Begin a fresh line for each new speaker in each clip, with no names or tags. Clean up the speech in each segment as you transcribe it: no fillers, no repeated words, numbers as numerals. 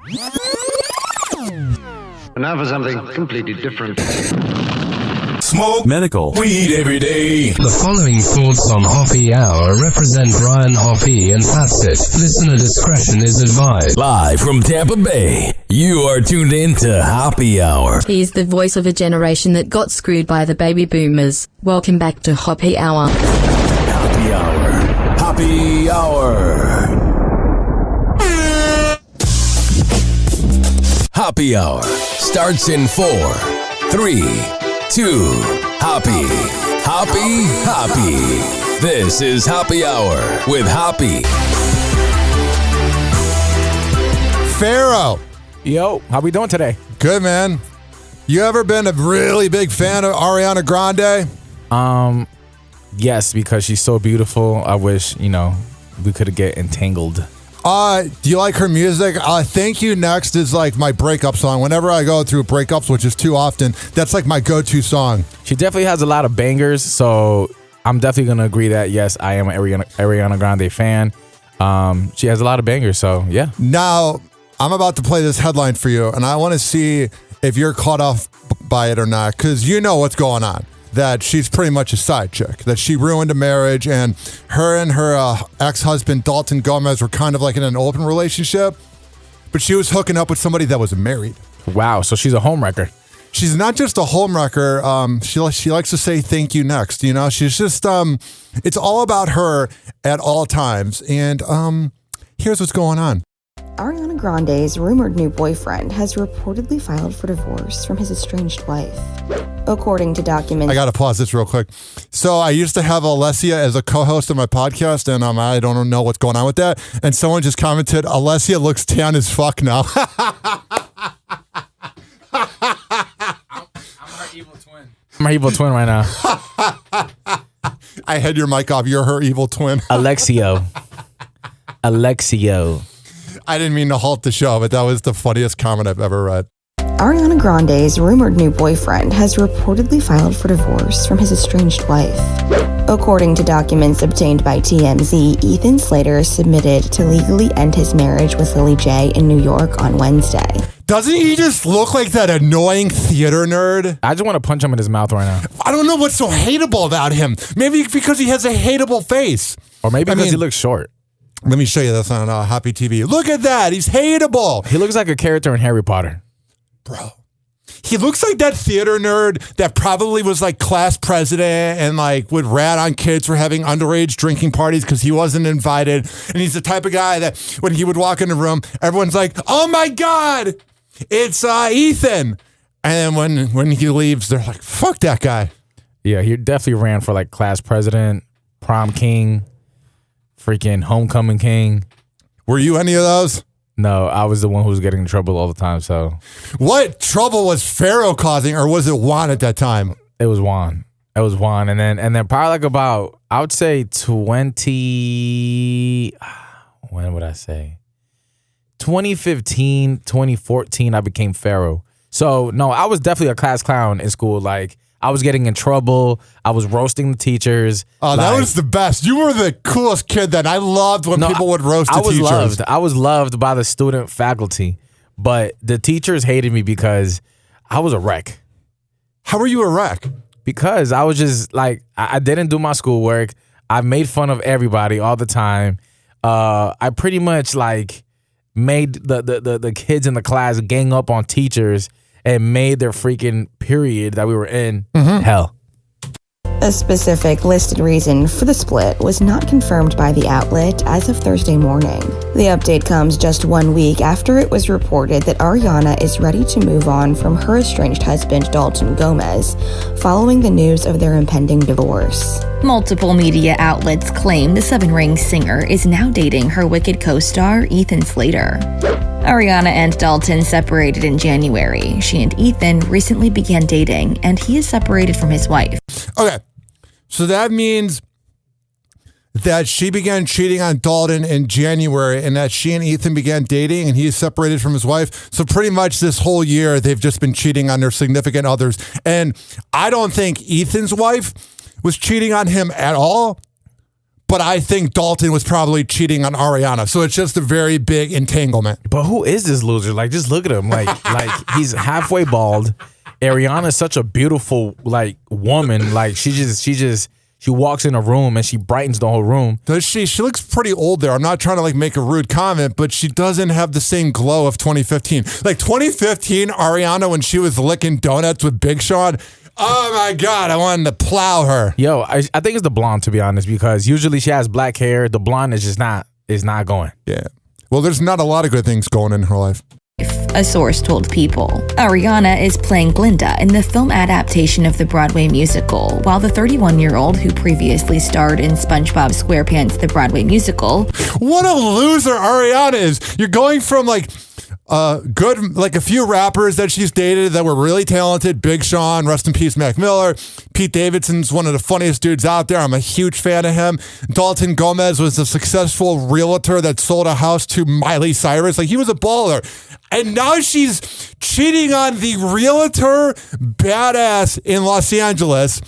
And now for something completely different.
Smoke medical weed every day.
The following thoughts on Hoppe Hour represent Brian Hoppe and Pastor. Listener discretion is advised.
Live from Tampa Bay, you are tuned in to Hoppe Hour.
He's the voice of a generation that got screwed by the baby boomers. Welcome back to Hoppe Hour.
Hoppe Hour. Hoppe Hour. Hoppe Hour starts in 4, 3, 2, Hoppe. Hoppe, Hoppe. This is Hoppe Hour with Hoppe.
Pharaoh.
Yo, how we doing today?
Good, man. You ever been a really big fan of Ariana Grande?
Yes, because she's so beautiful. I wish, we could get entangled.
Do you like her music? Thank You Next is like my breakup song. Whenever I go through breakups, which is too often, that's like my go-to song.
She definitely has a lot of bangers, so I'm definitely going to agree that, yes, I am an Ariana Grande fan. She has a lot of bangers, so yeah.
Now, I'm about to play this headline for you, and I want to see if you're caught off by it or not, because you know what's going on. That she's pretty much a side chick, that she ruined a marriage, and her ex-husband, Dalton Gomez, were kind of like in an open relationship, but she was hooking up with somebody that was married.
Wow, so she's a homewrecker.
She's not just a homewrecker. She likes to say thank you next. She's just, it's all about her at all times. And here's what's going on.
Ariana Grande's rumored new boyfriend has reportedly filed for divorce from his estranged wife. According to documents...
I got to pause this real quick. So I used to have Alessia as a co-host of my podcast, and I don't know what's going on with that. And someone just commented, Alessia looks tan as fuck now.
I'm her evil twin. I'm her evil twin right now.
I had your mic off. You're her evil twin.
Alexio.
I didn't mean to halt the show, but that was the funniest comment I've ever read.
Ariana Grande's rumored new boyfriend has reportedly filed for divorce from his estranged wife. According to documents obtained by TMZ, Ethan Slater submitted to legally end his marriage with Lily J in New York on Wednesday.
Doesn't he just look like that annoying theater nerd?
I just want to punch him in his mouth right now.
I don't know what's so hateable about him. Maybe because he has a hateable face.
Or maybe because he looks short.
Let me show you this on Hoppe TV. Look at that. He's hateable.
He looks like a character in Harry Potter.
Bro. He looks like that theater nerd that probably was like class president and like would rat on kids for having underage drinking parties because he wasn't invited. And he's the type of guy that when he would walk in the room, everyone's like, oh my God, it's Ethan. And then when he leaves, they're like, fuck that guy.
Yeah, he definitely ran for like class president, prom king, freaking homecoming king.
Were you any of those?
No, I was the one who was getting in trouble all the time, so.
What trouble was Pharaoh causing, or was it Juan at that time?
It was Juan. And then probably like about, I would say 2015, 2014, I became Pharaoh. So, no, I was definitely a class clown in school. Like, I was getting in trouble. I was roasting the teachers.
Oh, that was the best. You were the coolest kid then. I loved when people would roast the teachers.
I was loved by the student faculty, but the teachers hated me because I was a wreck.
How were you a wreck?
Because I was just like, I didn't do my schoolwork. I made fun of everybody all the time. I pretty much like made the kids in the class gang up on teachers and made their freaking period that we were in hell.
A specific listed reason for the split was not confirmed by the outlet as of Thursday morning. The update comes just 1 week after it was reported that Ariana is ready to move on from her estranged husband, Dalton Gomez, following the news of their impending divorce. Multiple media outlets claim the Seven Rings singer is now dating her Wicked co-star, Ethan Slater. Ariana and Dalton separated in January. She and Ethan recently began dating, and he is separated from his wife.
Okay, so that means that she began cheating on Dalton in January and that she and Ethan began dating and he is separated from his wife. So pretty much this whole year, they've just been cheating on their significant others. And I don't think Ethan's wife was cheating on him at all. but I think Dalton was probably cheating on Ariana. So it's just a very big entanglement.
But who is this loser? Like, just look at him. Like he's halfway bald. Ariana is such a beautiful like woman. Like she walks in a room and she brightens the whole room.
Does she? She looks pretty old there. I'm not trying to like make a rude comment, but she doesn't have the same glow of 2015. Like 2015, Ariana, when she was licking donuts with Big Sean. Oh my God, I wanted to plow her.
Yo, I think it's the blonde, to be honest, because usually she has black hair. The blonde is just not going.
Yeah. Well, there's not a lot of good things going in her life.
A source told People. Ariana is playing Glinda in the film adaptation of the Broadway musical, while the 31-year-old who previously starred in SpongeBob SquarePants the Broadway musical.
What a loser Ariana is. You're going from like good, like a few rappers that she's dated that were really talented. Big Sean, rest in peace, Mac Miller. Pete Davidson's one of the funniest dudes out there. I'm a huge fan of him. Dalton Gomez was a successful realtor that sold a house to Miley Cyrus. Like, he was a baller. And now she's cheating on the realtor badass in Los Angeles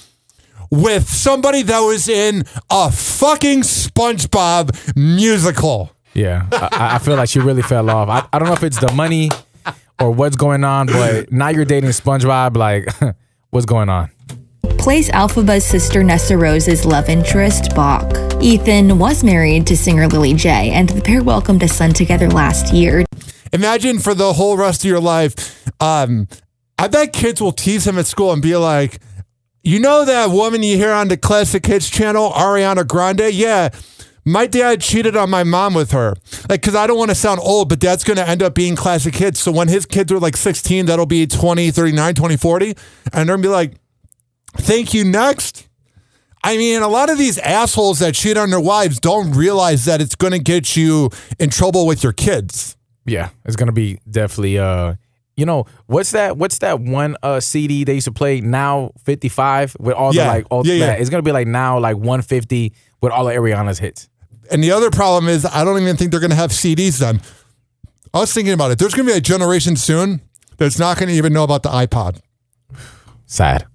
with somebody that was in a fucking SpongeBob musical.
Yeah, I feel like she really fell off. I don't know if it's the money or what's going on, but now you're dating SpongeBob. Like, what's going on?
Plays Alphaba's sister Nessa Rose's love interest, Bach. Ethan was married to singer Lily J, and the pair welcomed a son together last year.
Imagine for the whole rest of your life, I bet kids will tease him at school and be like, you know that woman you hear on the Classic Hits channel, Ariana Grande? Yeah. My dad cheated on my mom with her. Like, because I don't want to sound old, but that's going to end up being Classic Hits. So when his kids are like 16, that'll be 20, 39, 20, 40. And they're going to be like, thank you, next. I mean, a lot of these assholes that cheat on their wives don't realize that it's going to get you in trouble with your kids.
Yeah, it's going to be definitely, you know, what's that one CD they used to play, Now 55, with all the like, all that. It's going to be like now like 150 with all of Ariana's hits.
And the other problem is I don't even think they're going to have CDs then. I was thinking about it. There's going to be a generation soon that's not going to even know about the iPod.
Sad.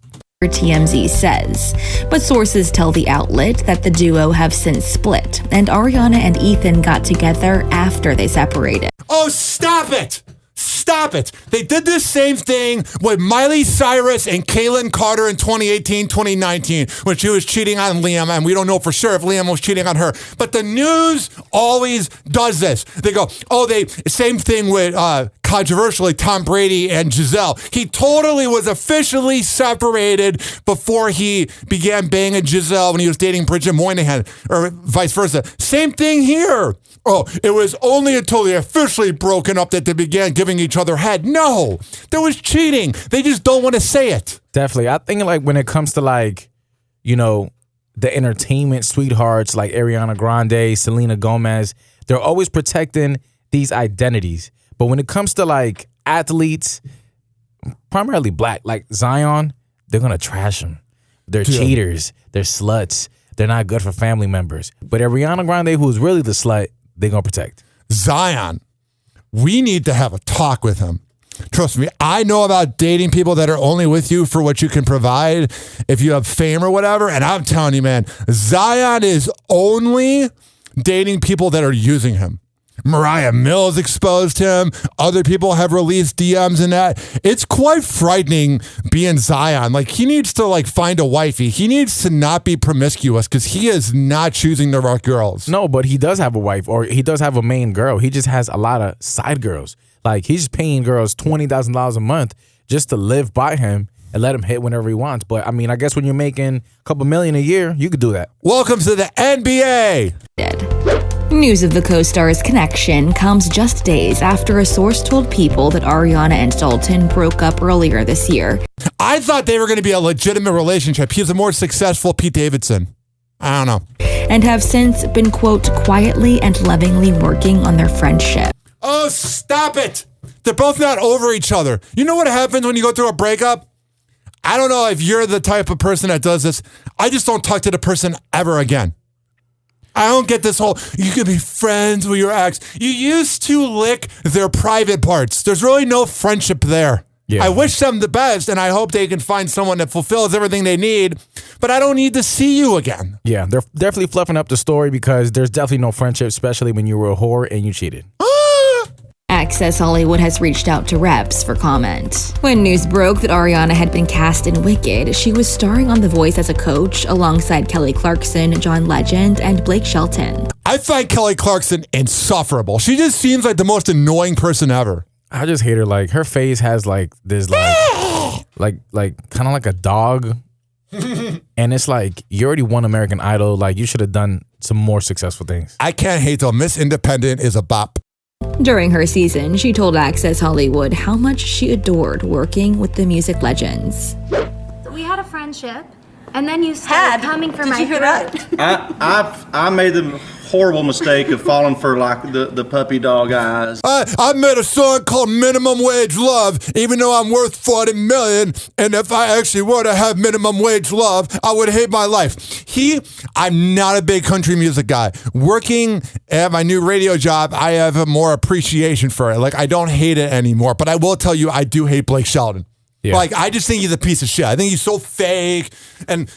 TMZ says, but sources tell the outlet that the duo have since split, and Ariana and Ethan got together after they separated.
Oh, stop it! Stop it. They did this same thing with Miley Cyrus and Kaylin Carter in 2018, 2019, when she was cheating on Liam, and we don't know for sure if Liam was cheating on her. But the news always does this. They go, same thing with, controversially, Tom Brady and Giselle. He totally was officially separated before he began banging Giselle when he was dating Bridget Moynihan, or vice versa. Same thing here. Oh, it was only until they officially broken up that they began giving each other head. No, there was cheating. They just don't want to say it.
Definitely. I think like when it comes to like, you know, the entertainment sweethearts like Ariana Grande, Selena Gomez, they're always protecting these identities. But when it comes to like athletes, primarily black, like Zion, they're going to trash them. They're cheaters. They're sluts. They're not good for family members. But Ariana Grande, who's really the slut, they're going to protect.
Zion, we need to have a talk with him. Trust me, I know about dating people that are only with you for what you can provide if you have fame or whatever. And I'm telling you, man, Zion is only dating people that are using him. Mariah Mills exposed him. Other people have released DMs and that. It's quite frightening being Zion. Like, he needs to like find a wifey. He needs to not be promiscuous because he is not choosing the right girls.
No, but he does have a wife, or he does have a main girl. He just has a lot of side girls. Like, he's paying girls $20,000 a month just to live by him and let him hit whenever he wants. But I mean, I guess when you're making a couple million a year, you could do that.
Welcome to the NBA.
News of the co-stars' connection comes just days after a source told People that Ariana and Dalton broke up earlier this year.
I thought they were going to be a legitimate relationship. He's a more successful Pete Davidson. I don't know.
And have since been, quote, quietly and lovingly working on their friendship.
Oh, stop it. They're both not over each other. You know what happens when you go through a breakup? I don't know if you're the type of person that does this. I just don't talk to the person ever again. I don't get this whole, you can be friends with your ex. You used to lick their private parts. There's really no friendship there. I wish them the best, and I hope they can find someone that fulfills everything they need, but I don't need to see you again.
Yeah, they're definitely fluffing up the story because there's definitely no friendship, especially when you were a whore and you cheated.
Access Hollywood has reached out to reps for comment. When news broke that Ariana had been cast in Wicked, she was starring on The Voice as a coach alongside Kelly Clarkson, John Legend, and Blake Shelton.
I find Kelly Clarkson insufferable. She just seems like the most annoying person ever.
I just hate her. Like, her face has like this like kind of like a dog. And it's like, you already won American Idol. Like, you should have done some more successful things.
I can't hate though. Miss Independent is a bop.
During her season, she told Access Hollywood how much she adored working with the music legends.
We had a friendship, and then you started coming for my throat.
I made the horrible mistake of falling for like the puppy dog eyes.
I made a song called Minimum Wage Love, even though I'm worth $40 million, and if I actually were to have minimum wage love, I would hate my life. I'm not a big country music guy. Working at my new radio job, I have a more appreciation for it. Like, I don't hate it anymore, but I will tell you, I do hate Blake Shelton. Yeah. Like, I just think he's a piece of shit. I think he's so fake, and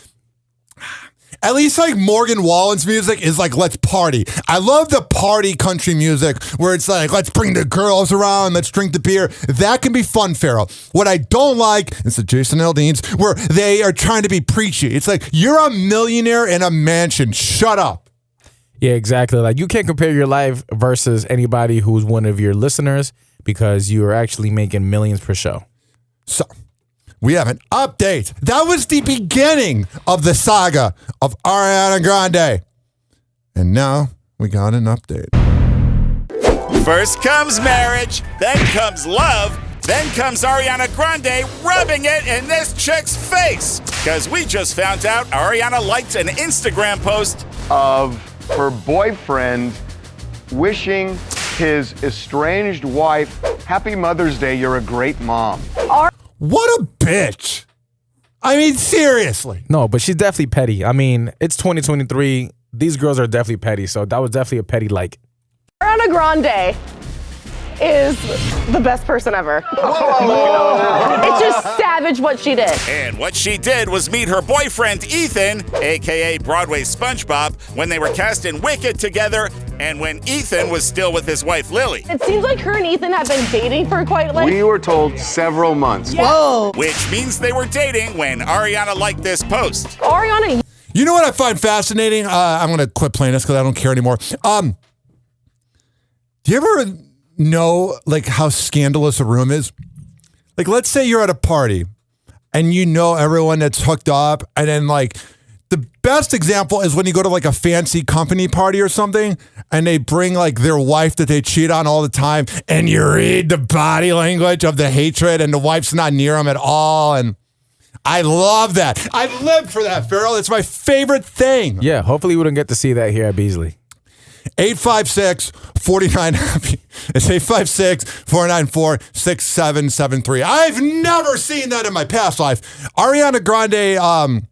at least like Morgan Wallen's music is like, let's party. I love the party country music where it's like, let's bring the girls around, let's drink the beer. That can be fun, Pharaoh. What I don't like is the Jason Aldean's where they are trying to be preachy. It's like, you're a millionaire in a mansion. Shut up.
Yeah, exactly. Like, you can't compare your life versus anybody who's one of your listeners because you are actually making millions per show.
So, we have an update. That was the beginning of the saga of Ariana Grande. And now we got an update.
First comes marriage, then comes love, then comes Ariana Grande rubbing it in this chick's face. Because we just found out Ariana liked an Instagram post
of her boyfriend wishing his estranged wife, "Happy Mother's Day, you're a great mom."
What a bitch. I mean, seriously.
No, but she's definitely petty. I mean, it's 2023. These girls are definitely petty, so that was definitely a petty like.
Ariana Grande is the best person ever. It's just savage what she did.
And what she did was meet her boyfriend, Ethan, a.k.a. Broadway SpongeBob, when they were cast in Wicked together and when Ethan was still with his wife, Lily.
It seems like her and Ethan have been dating for quite like...
We were told several months.
Whoa.
Which means they were dating when Ariana liked this post.
Ariana...
You know what I find fascinating? I'm going to quit playing this because I don't care anymore. Do you ever know like how scandalous a room is? Like, let's say you're at a party and you know everyone that's hooked up, and then like the best example is when you go to like a fancy company party or something and they bring like their wife that they cheat on all the time, and you read the body language of the hatred and the wife's not near them at all. And I love that. I live for that, Farrell. It's my favorite thing.
Yeah, hopefully we don't get to see that here at Beasley.
856-49-HAPPY. It's 856-494-6773. I've never seen that in my past life. Ariana Grande,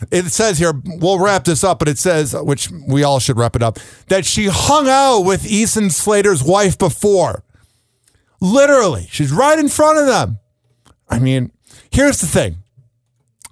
it says here, we'll wrap this up, but it says, which we all should wrap it up, that she hung out with Ethan Slater's wife before. Literally. She's right in front of them. I mean, here's the thing.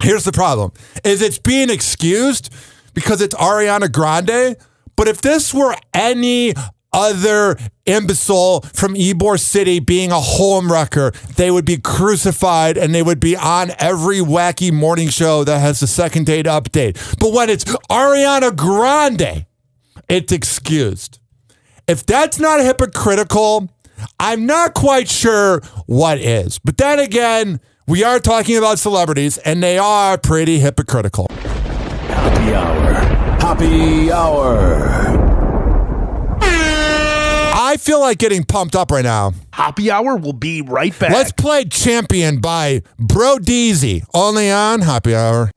Here's the problem. Is it's being excused because it's Ariana Grande. But if this were any other imbecile from Ybor City being a homewrecker, they would be crucified and they would be on every wacky morning show that has the second date update. But when it's Ariana Grande, it's excused. If that's not hypocritical, I'm not quite sure what is. But then again, we are talking about celebrities and they are pretty hypocritical.
Happy Hour. Happy Hour.
I feel like getting pumped up right now.
Happy Hour will be right back.
Let's play Champion by Bro Deezy, only on Happy Hour.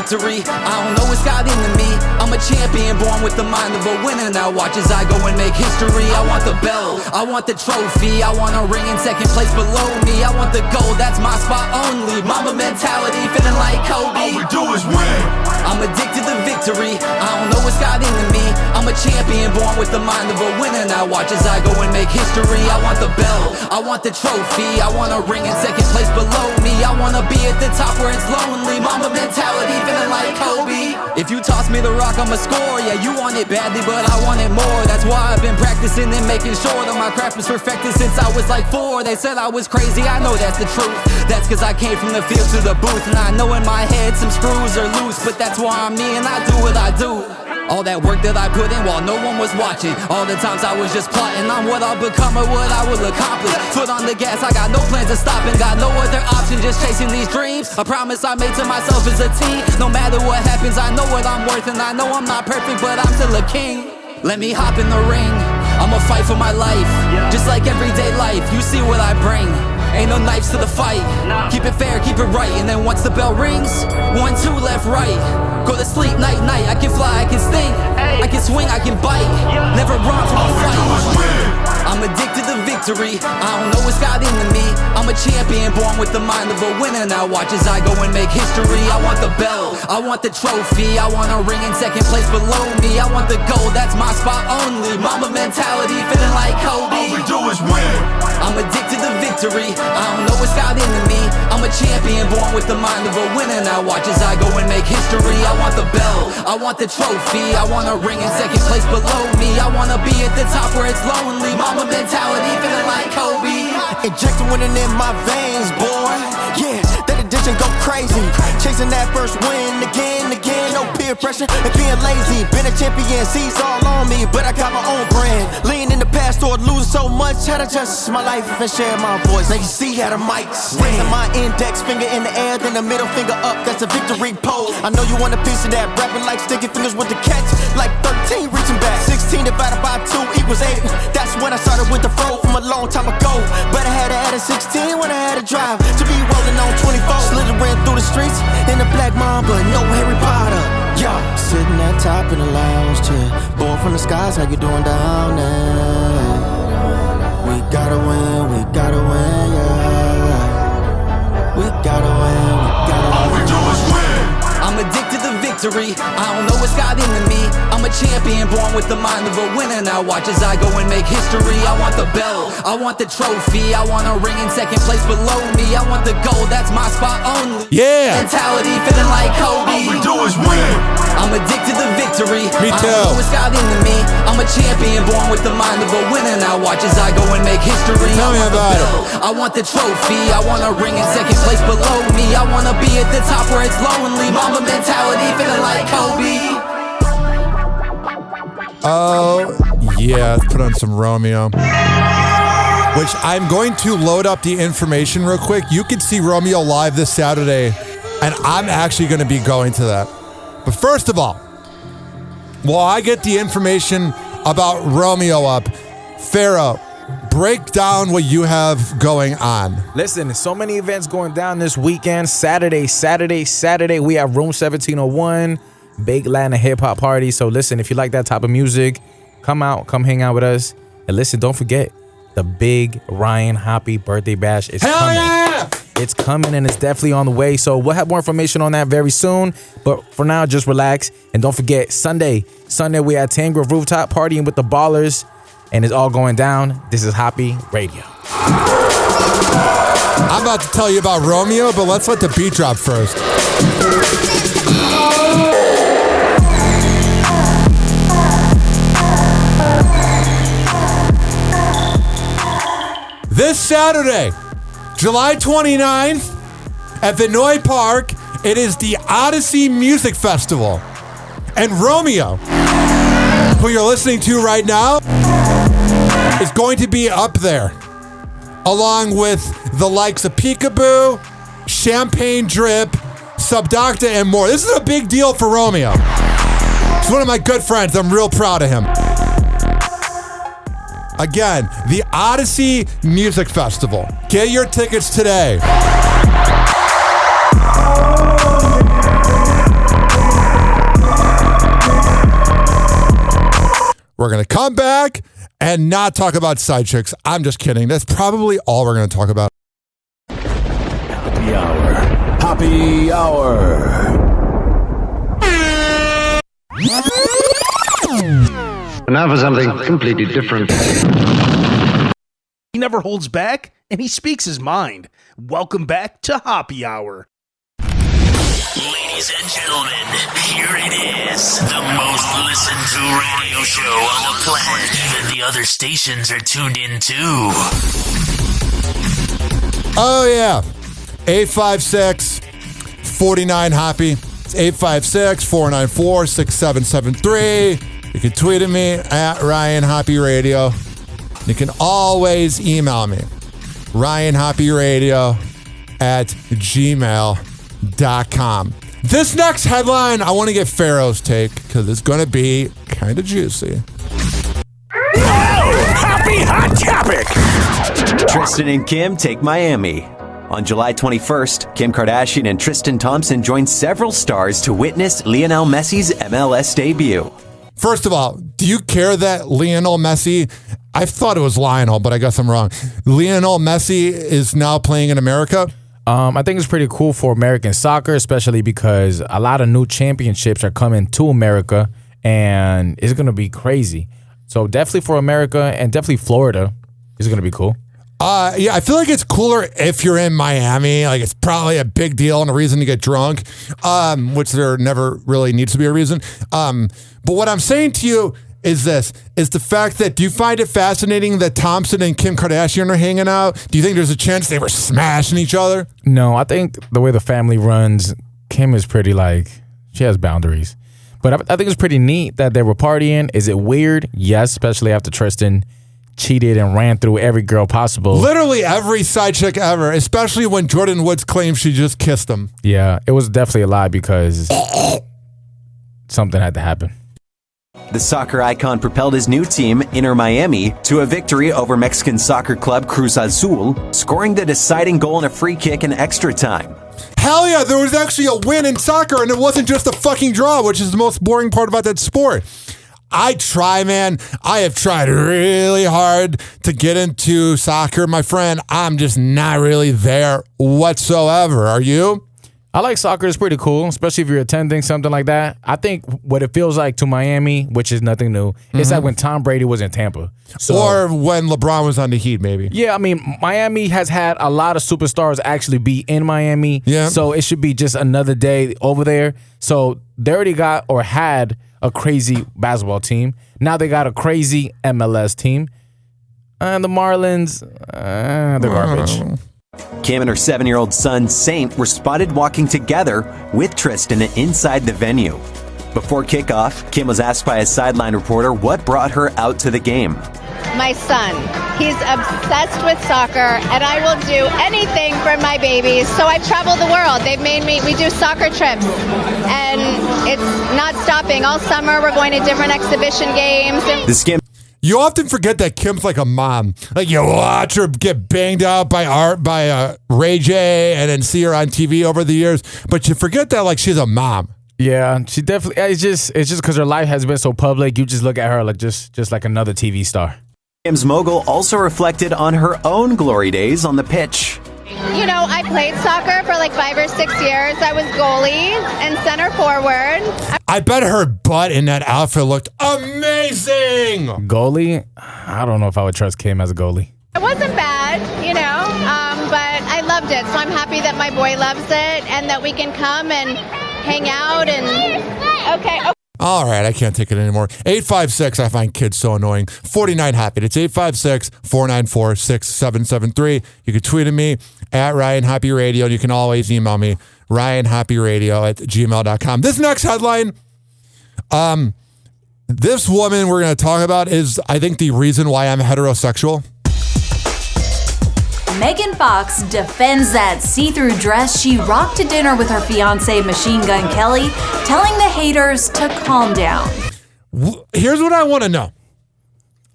I don't know what's got into me. I'm a champion born with the mind of a winner. Now watch as I go and make history. I want the bell, I want the trophy, I want a ring in second place below me. I want the gold, that's my spot only. Mama mentality, feeling like Kobe. All we do is win. I'm addicted to victory, I don't know what's got into me. I'm a champion born with the mind of a winner. Now watch as I go and make history. I want the bell, I want the trophy, I want a ring in second place below me. I wanna be at the top where it's lonely. Mama mentality, feeling like Kobe. If you toss me the rock, I'ma score. Yeah, you want it badly, but I want it more. That's why I've been practicing and making sure that my craft was perfected since I was like 4. They said I was crazy, I know that's the truth. That's cause I came from the field to the booth, and I know in my head some screws are loose, but that's why I'm me and I do what I do. All that work that I put in while no one was watching. All the times I was just plotting on what I'll become or what I will accomplish. Foot on the gas, I got no plans of stopping. Got no other option, just chasing these dreams. A promise I made to myself as a teen. No matter what happens, I know what I'm worth, and I know I'm not perfect, but I'm still a king. Let me hop in the ring, I'ma fight for my life. Just like everyday life, you see what I bring. Ain't no knives to the fight. Keep it fair, keep it right. And then once the bell rings, 1, 2, left, right. Go to sleep, night, night. I can fly, I can sting, I can swing, I can bite. Never run from a fight. I'm addicted to victory, I don't know what's got into me. I'm a champion born with the mind of a winner. Now watch as I go and make history. I want the bell, I want the trophy, I want a ring in second place below me. I want the gold, that's my spot only. Mama mentality, feeling like Kobe. All we do is win. I'm addicted to victory, I don't know what's got into me. I'm a champion born with the mind of a winner. Now watch as I go and make history. I want the bell, I want the trophy, I want a ring in second place below me. I wanna be at the top where it's lonely. Mama mentality, feeling like Kobe.
Injecting winning in my veins, boy. Yeah, that addiction go crazy. Chasing that first win again, no peer pressure and being lazy. Been a champion, sees all on me, but I got my own brand. Lean in the past toward losing so much, had to adjust my life and share my voice. Now you see how the mic stand. My index finger in the air, then the middle finger up, that's a victory pose. I know you want a piece of that, rapping like sticky fingers with the catch, like 13 reaching back. 16 divided by 2 equals 8. That's when I started with the fro from a long time ago. But I had to add a 16 when I had to drive to be rolling on 24. Slithering through the streets in a black Mamba, no Harry Potter. Yeah, sitting at top in the lounge chair, born from the skies, how you doing down there? We gotta win, yeah. We gotta win,
All we do is win. I'm addicted to victory, I don't know what's got into me. I'm a champion born with the mind of a winner. Now watch as I go and make history. I want the bell, I want the trophy, I want a ring in second place below me. I want the gold, that's my spot only.
Yeah.
Mentality, feeling like Kobe. All we do is win. I'm addicted to victory,
Me too.
I don't know what's got into me. I'm a champion born with the mind of a winner. Now watch as I go and make history.
Tell me about it.
I want the trophy, I want a ring in second place below me. I wanna be at the top where it's lonely. Mama mentality, feeling like Kobe.
Oh, yeah, let's put on some Romeo. Which I'm going to load up the information real quick. You can see Romeo live this Saturday, and I'm actually going to be going to that. But first of all, while I get the information about Romeo up, Pharaoh, break down what you have going on.
Listen, so many events going down this weekend. Saturday, we have Room 1701, big Latin hip hop party. So listen, if you like that type of music, come out, come hang out with us. And listen, don't forget, the big Ryan Hoppe birthday bash is coming.
Yeah!
It's coming and it's definitely on the way. So we'll have more information on that very soon. But for now, just relax. And don't forget, Sunday we at Tangrove Rooftop partying with the Ballers. And it's all going down. This is Hoppe Radio.
I'm about to tell you about Romeo, but let's let the beat drop first. This Saturday, July 29th, at Vinoy Park, it is the Odyssey Music Festival. And Romeo, who you're listening to right now, is going to be up there, along with the likes of Peekaboo, Champagne Drip, Subdocta, and more. This is a big deal for Romeo. He's one of my good friends. I'm real proud of him. Again, the Odyssey Music Festival. Get your tickets today. We're going to come back and not talk about side chicks. I'm just kidding. That's probably all we're going to talk about.
Happy Hour. Happy Hour.
Now for something completely different.
He never holds back, and he speaks his mind. Welcome back to Hoppe Hour.
Ladies and gentlemen, here it is. The most listened to radio show on the planet. Even the other stations are tuned in too.
Oh, yeah. 856-49-HOPPY. It's 856-494-6773. You can tweet at me at Ryan Hoppe Radio. You can always email me, ryanhoppyradio@gmail.com. This next headline, I want to get Pharaoh's take because it's going to be kind of juicy.
Happy hot topic! Tristan and Kim take Miami. On July 21st, Kim Kardashian and Tristan Thompson joined several stars to witness Lionel Messi's MLS debut.
First of all, do you care that Lionel Messi, I thought it was Lionel, but I guess I'm wrong. Lionel Messi is now playing in America?
I think it's pretty cool for American soccer, especially because a lot of new championships are coming to America, and it's going to be crazy. So definitely for America and definitely Florida, it's going to be cool.
Yeah, I feel like it's cooler if you're in Miami. Like, it's probably a big deal and a reason to get drunk, which there never really needs to be a reason. But what I'm saying to you is this, is the fact that, do you find it fascinating that Thompson and Kim Kardashian are hanging out? Do you think there's a chance they were smashing each other?
No, I think the way the family runs, Kim is pretty, like, she has boundaries. But I think it's pretty neat that they were partying. Is it weird? Yes, especially after Tristan cheated and ran through every girl possible.
Literally every side chick ever, especially when Jordan Woods claimed she just kissed him.
Yeah, it was definitely a lie because something had to happen.
The soccer icon propelled his new team, Inter Miami, to a victory over Mexican soccer club Cruz Azul, scoring the deciding goal in a free kick in extra time.
Hell yeah, there was actually a win in soccer, and it wasn't just a fucking draw, which is the most boring part about that sport. I try, man. I have tried really hard to get into soccer, my friend. I'm just not really there whatsoever. Are you?
I like soccer. It's pretty cool, especially if you're attending something like that. I think what it feels like to Miami, which is nothing new, it's like when Tom Brady was in Tampa.
Or when LeBron was on the Heat, maybe.
Yeah, I mean, Miami has had a lot of superstars actually be in Miami.
Yeah.
So it should be just another day over there. So they already got or had a crazy basketball team. Now they got a crazy MLS team. And the Marlins, they're garbage.
Kim and her 7-year-old son, Saint, were spotted walking together with Tristan inside the venue. Before kickoff, Kim was asked by a sideline reporter what brought her out to the game.
My son, he's obsessed with soccer, and I will do anything for my babies. So I've traveled the world. They've made me, we do soccer trips, and it's not stopping. All summer, we're going to different exhibition games.
You often forget that Kim's like a mom. Like, you watch her get banged out by Ray J and then see her on TV over the years, but you forget that, like, she's a mom.
Yeah, she definitely. It's just because her life has been so public. You just look at her like just like another TV star.
Kim's mogul also reflected on her own glory days on the pitch.
You know, I played soccer for like 5 or 6 years. I was goalie and center forward.
I bet her butt in that outfit looked amazing.
Goalie? I don't know if I would trust Kim as a goalie.
It wasn't bad, you know, but I loved it. So I'm happy that my boy loves it and that we can come and hang out and okay.
All right, I can't take it anymore. 856, I find kids so annoying. 49 Happy. It's 856-494-6773. You can tweet at me at Ryan Hoppe Radio, and you can always email me, ryanhoppyradio@gmail.com. This next headline, this woman we're going to talk about is, I think, the reason why I'm heterosexual.
Megan Fox defends that see-through dress she rocked to dinner with her fiancé Machine Gun Kelly, telling the haters to calm down.
Here's what I want to know.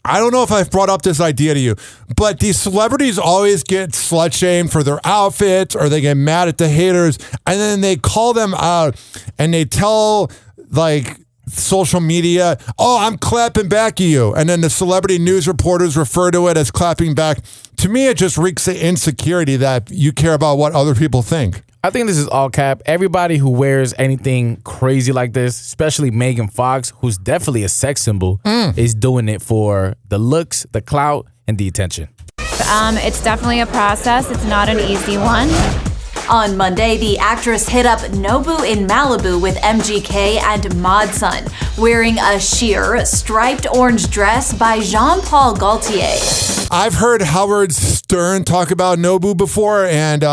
I don't know if I've brought up this idea to you, but these celebrities always get slut-shamed for their outfits, or they get mad at the haters, and then they call them out and they tell, like, social media, oh, I'm clapping back at you. And then the celebrity news reporters refer to it as clapping back. To me, it just reeks of insecurity that you care about what other people think.
I think this is all cap. Everybody who wears anything crazy like this, especially Megan Fox, who's definitely a sex symbol, is doing it for the looks, the clout, and the attention.
It's definitely a process. It's not an easy one.
On Monday, the actress hit up Nobu in Malibu with MGK and Modson, wearing a sheer, striped orange dress by Jean-Paul Gaultier.
I've heard Howard Stern talk about Nobu before, and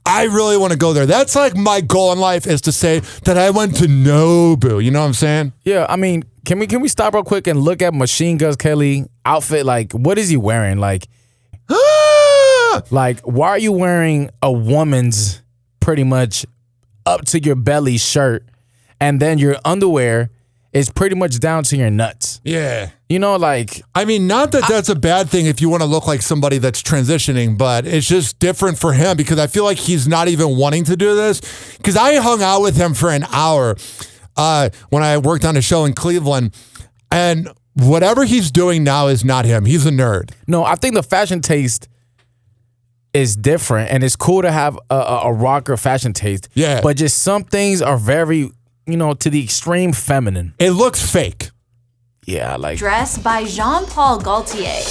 I really want to go there. That's like my goal in life, is to say that I went to Nobu. You know what I'm saying?
Yeah, I mean, can we stop real quick and look at Machine Gun Kelly outfit? Like, what is he wearing? Like, why are you wearing a woman's pretty much up to your belly shirt, and then your underwear is pretty much down to your nuts?
Yeah.
You know, like...
I mean, not that that's a bad thing if you want to look like somebody that's transitioning, but it's just different for him because I feel like he's not even wanting to do this. Because I hung out with him for an hour when I worked on a show in Cleveland, and whatever he's doing now is not him. He's a nerd.
No, I think the fashion taste is different, and it's cool to have a rocker fashion taste.
Yeah.
But just some things are very, to the extreme feminine.
It looks fake.
Yeah, like...
Dress by Jean-Paul Gaultier.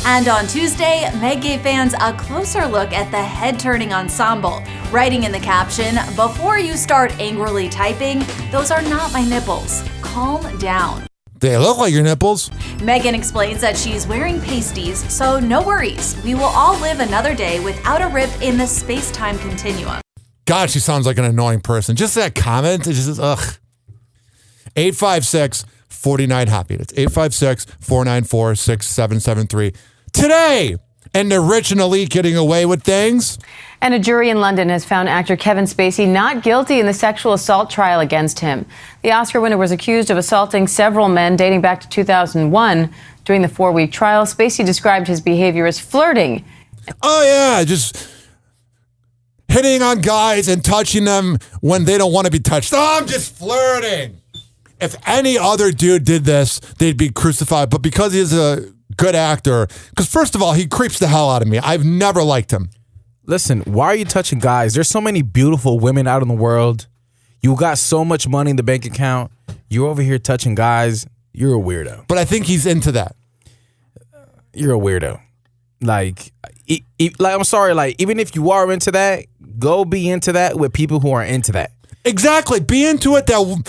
And on Tuesday, Meg gave fans a closer look at the head-turning ensemble, writing in the caption, "Before you start angrily typing, those are not my nipples. Calm down."
They look like your nipples.
Megan explains that she's wearing pasties, so no worries. We will all live another day without a rip in the space-time continuum.
God, she sounds like an annoying person. Just that comment, it's just, ugh. 856-49-HOPPY. That's 856-494-6773. Today, and the rich and elite getting away with things.
And a jury in London has found actor Kevin Spacey not guilty in the sexual assault trial against him. The Oscar winner was accused of assaulting several men dating back to 2001. During the 4-week trial, Spacey described his behavior as flirting.
Oh, yeah, just hitting on guys and touching them when they don't want to be touched. Oh, I'm just flirting. If any other dude did this, they'd be crucified. But because he's a good actor, because first of all, he creeps the hell out of me. I've never liked him.
Listen, why are you touching guys? There's so many beautiful women out in the world. You got so much money in the bank account. You're over here touching guys. You're a weirdo.
But I think he's into that.
You're a weirdo. Like, I'm sorry. Like, even if you are into that, go be into that with people who are into that.
Exactly. Be into it. Do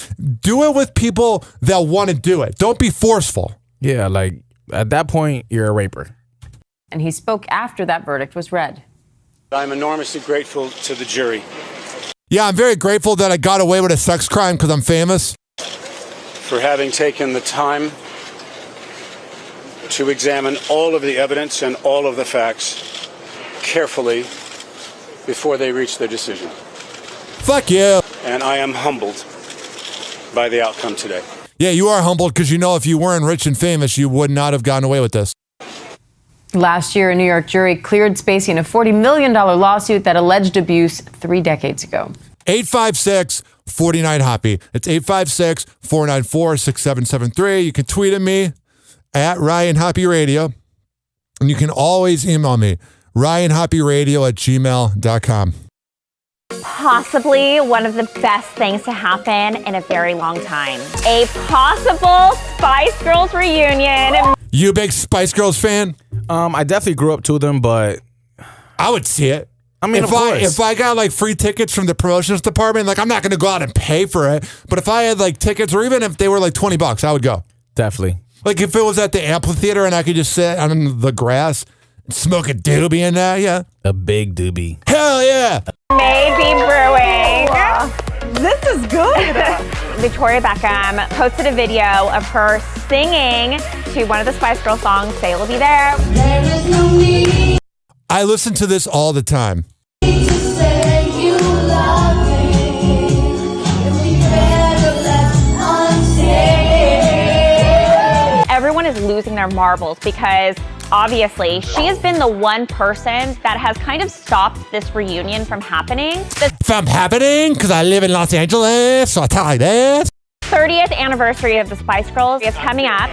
it with people that want to do it. Don't be forceful.
Yeah, like, at that point, you're a raper.
And he spoke after that verdict was read.
I'm enormously grateful to the jury.
Yeah, I'm very grateful that I got away with a sex crime because I'm famous.
For having taken the time to examine all of the evidence and all of the facts carefully before they reach their decision.
Fuck you.
And I am humbled by the outcome today.
Yeah, you are humbled because you know if you weren't rich and famous, you would not have gotten away with this.
Last year, a New York jury cleared Spacey in a $40 million lawsuit that alleged abuse 3 decades ago.
856-49-HOPPY. It's 856-494-6773. You can tweet at me at Ryan Hoppy Radio. And you can always email me, ryanhoppyradio@gmail.com.
Possibly one of the best things to happen in a very long time. A possible Spice Girls reunion.
You a big Spice Girls fan?
I definitely grew up to them, but
I would see it.
I mean,
if I got like free tickets from the promotions department, like I'm not going to go out and pay for it. But if I had like tickets, or even if they were like $20, I would go.
Definitely.
Like if it was at the amphitheater and I could just sit on the grass and smoke a doobie in there, yeah.
A big doobie.
Hell yeah.
Maybe brewing.
This is good.
Victoria Beckham posted a video of her singing to one of the Spice Girls songs, Say We'll Be There. There is no need.
I listen to this all the time.
Everyone is losing their marbles because obviously she has been the one person that has kind of stopped this reunion from happening.
From happening? Because I live in Los Angeles, so I tell like that.
30th anniversary of the Spice Girls is coming up.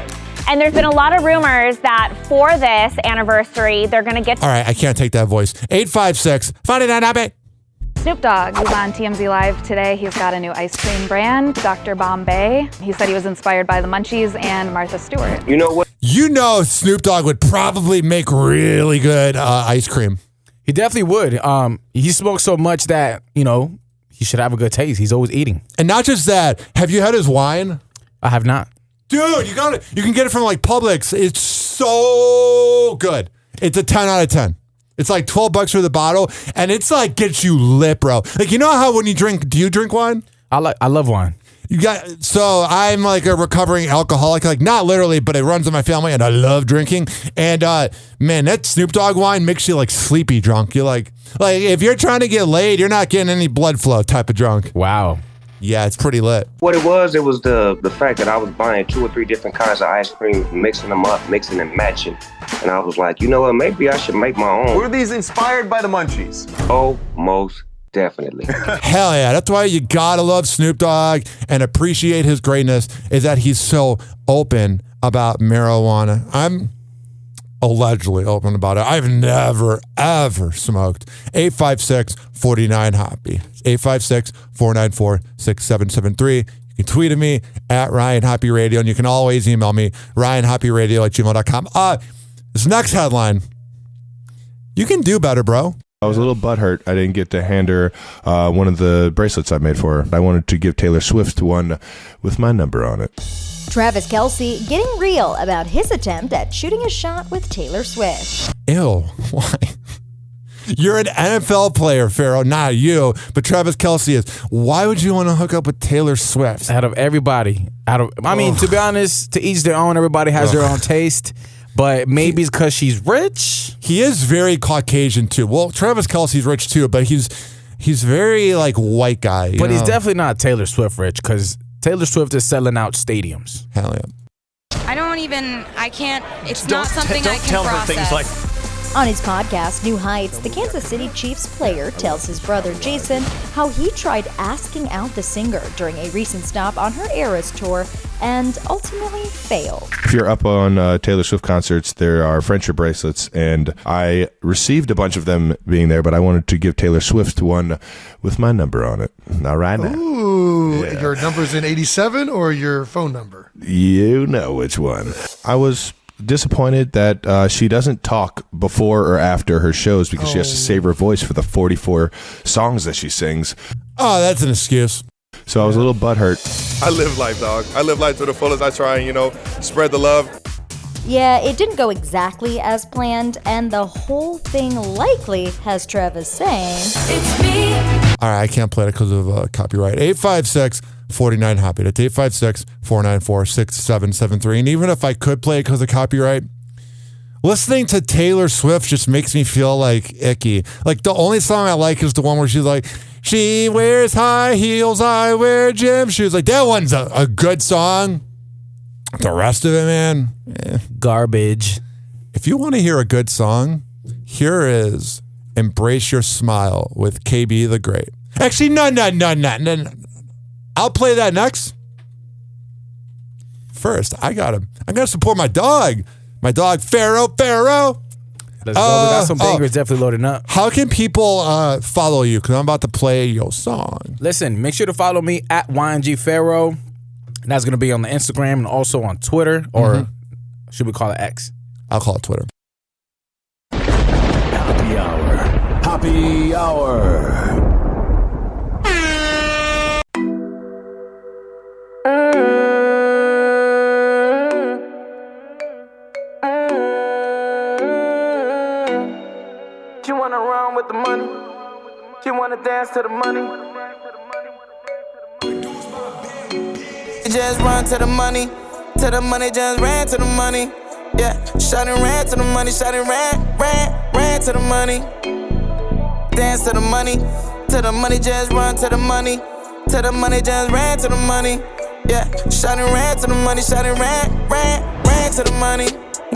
And there's been a lot of rumors that for this anniversary, they're going to get...
All right, I can't take that voice. 856, find it on Hoppe.
Snoop Dogg is on TMZ Live today. He's got a new ice cream brand, Dr. Bombay. He said he was inspired by the Munchies and Martha Stewart.
You know what?
You know Snoop Dogg would probably make really good ice cream.
He definitely would. He smokes so much that, he should have a good taste. He's always eating.
And not just that. Have you had his wine?
I have not.
Dude, you can get it from like Publix. It's so good. It's a 10 out of 10. It's like $12 for the bottle, and it's like gets you lit, bro. Like, you know how when you drink, do you drink wine?
I love wine.
So I'm like a recovering alcoholic, like not literally, but it runs in my family, and I love drinking. And man, that Snoop Dogg wine makes you like sleepy drunk. You're like if you're trying to get laid, you're not getting any blood flow type of drunk.
Wow.
Yeah, it's pretty lit.
What it was the fact that I was buying 2 or 3 different kinds of ice cream, mixing them up, mixing and matching. And I was like, you know what, maybe I should make my own.
Were these inspired by the Munchies?
Oh, most definitely.
Hell yeah. That's why you gotta love Snoop Dogg and appreciate his greatness, is that he's so open about marijuana. I'm allegedly open about it. I've never, ever smoked. 856-49-HOPPY. 856-494-6773. You can tweet at me at Ryan Hoppe Radio, and you can always email me, ryanhopperadio@gmail.com. This next headline, you can do better, bro.
I was a little butthurt I didn't get to hand her one of the bracelets I made for her. I wanted to give Taylor Swift one with my number on it.
Travis Kelce getting real about his attempt at shooting a shot with Taylor Swift.
Ew, why? You're an NFL player, Pharaoh, not you, but Travis Kelce is. Why would you want to hook up with Taylor Swift?
Out of everybody. To be honest, to each their own, everybody has their own taste. But maybe it's because she's rich.
He is very Caucasian too. Well, Travis Kelce's rich too, but he's very like white guy.
But he's definitely not Taylor Swift rich, because Taylor Swift is selling out stadiums.
Hell yeah.
I can't, it's not something I can
tell
process.
her things like,
On his podcast, New Heights, the Kansas City Chiefs player tells his brother Jason how he tried asking out the singer during a recent stop on her Eras tour and ultimately failed.
If you're up on Taylor Swift concerts, there are friendship bracelets, and I received a bunch of them being there, but I wanted to give Taylor Swift one with my number on it. All right now.
Ooh, your number's in 87 or your phone number?
You know which one. I was disappointed that she doesn't talk before or after her shows because she has to save her voice for the 44 songs that she sings.
Oh, that's an excuse.
So I was a little butthurt.
I live life, dog. I live life to the fullest. I try and, spread the love.
Yeah, it didn't go exactly as planned, and the whole thing likely has Travis saying, "It's me."
All right, I can't play it because of copyright. 856-49-HOPPY. That's 856-494-6773. And even if I could play it because of copyright, listening to Taylor Swift just makes me feel like icky. Like the only song I like is the one where she's like, she wears high heels, I wear gym shoes. Like that one's a good song. The rest of it, man,
garbage.
If you want to hear a good song, here is Embrace Your Smile with KB the Great. Actually, no. I'll play that next. First, I gotta support my dog. My dog, Pharaoh.
Let's go. We got some bangers definitely loading up.
How can people follow you? Because I'm about to play your song.
Listen, make sure to follow me at YNG Pharaoh. And that's going to be on the Instagram and also on Twitter. Or should we call it X?
I'll call it Twitter.
Happy Hour. Happy Hour.
You wanna run with the money? You wanna dance to the money? Just run to the money, just ran to the money. Yeah, shawty ran to the money, shawty ran to the money. Dance to the money, just run to the money. Just ran to the money. Yeah, shawty ran to the money, shawty ran to the money.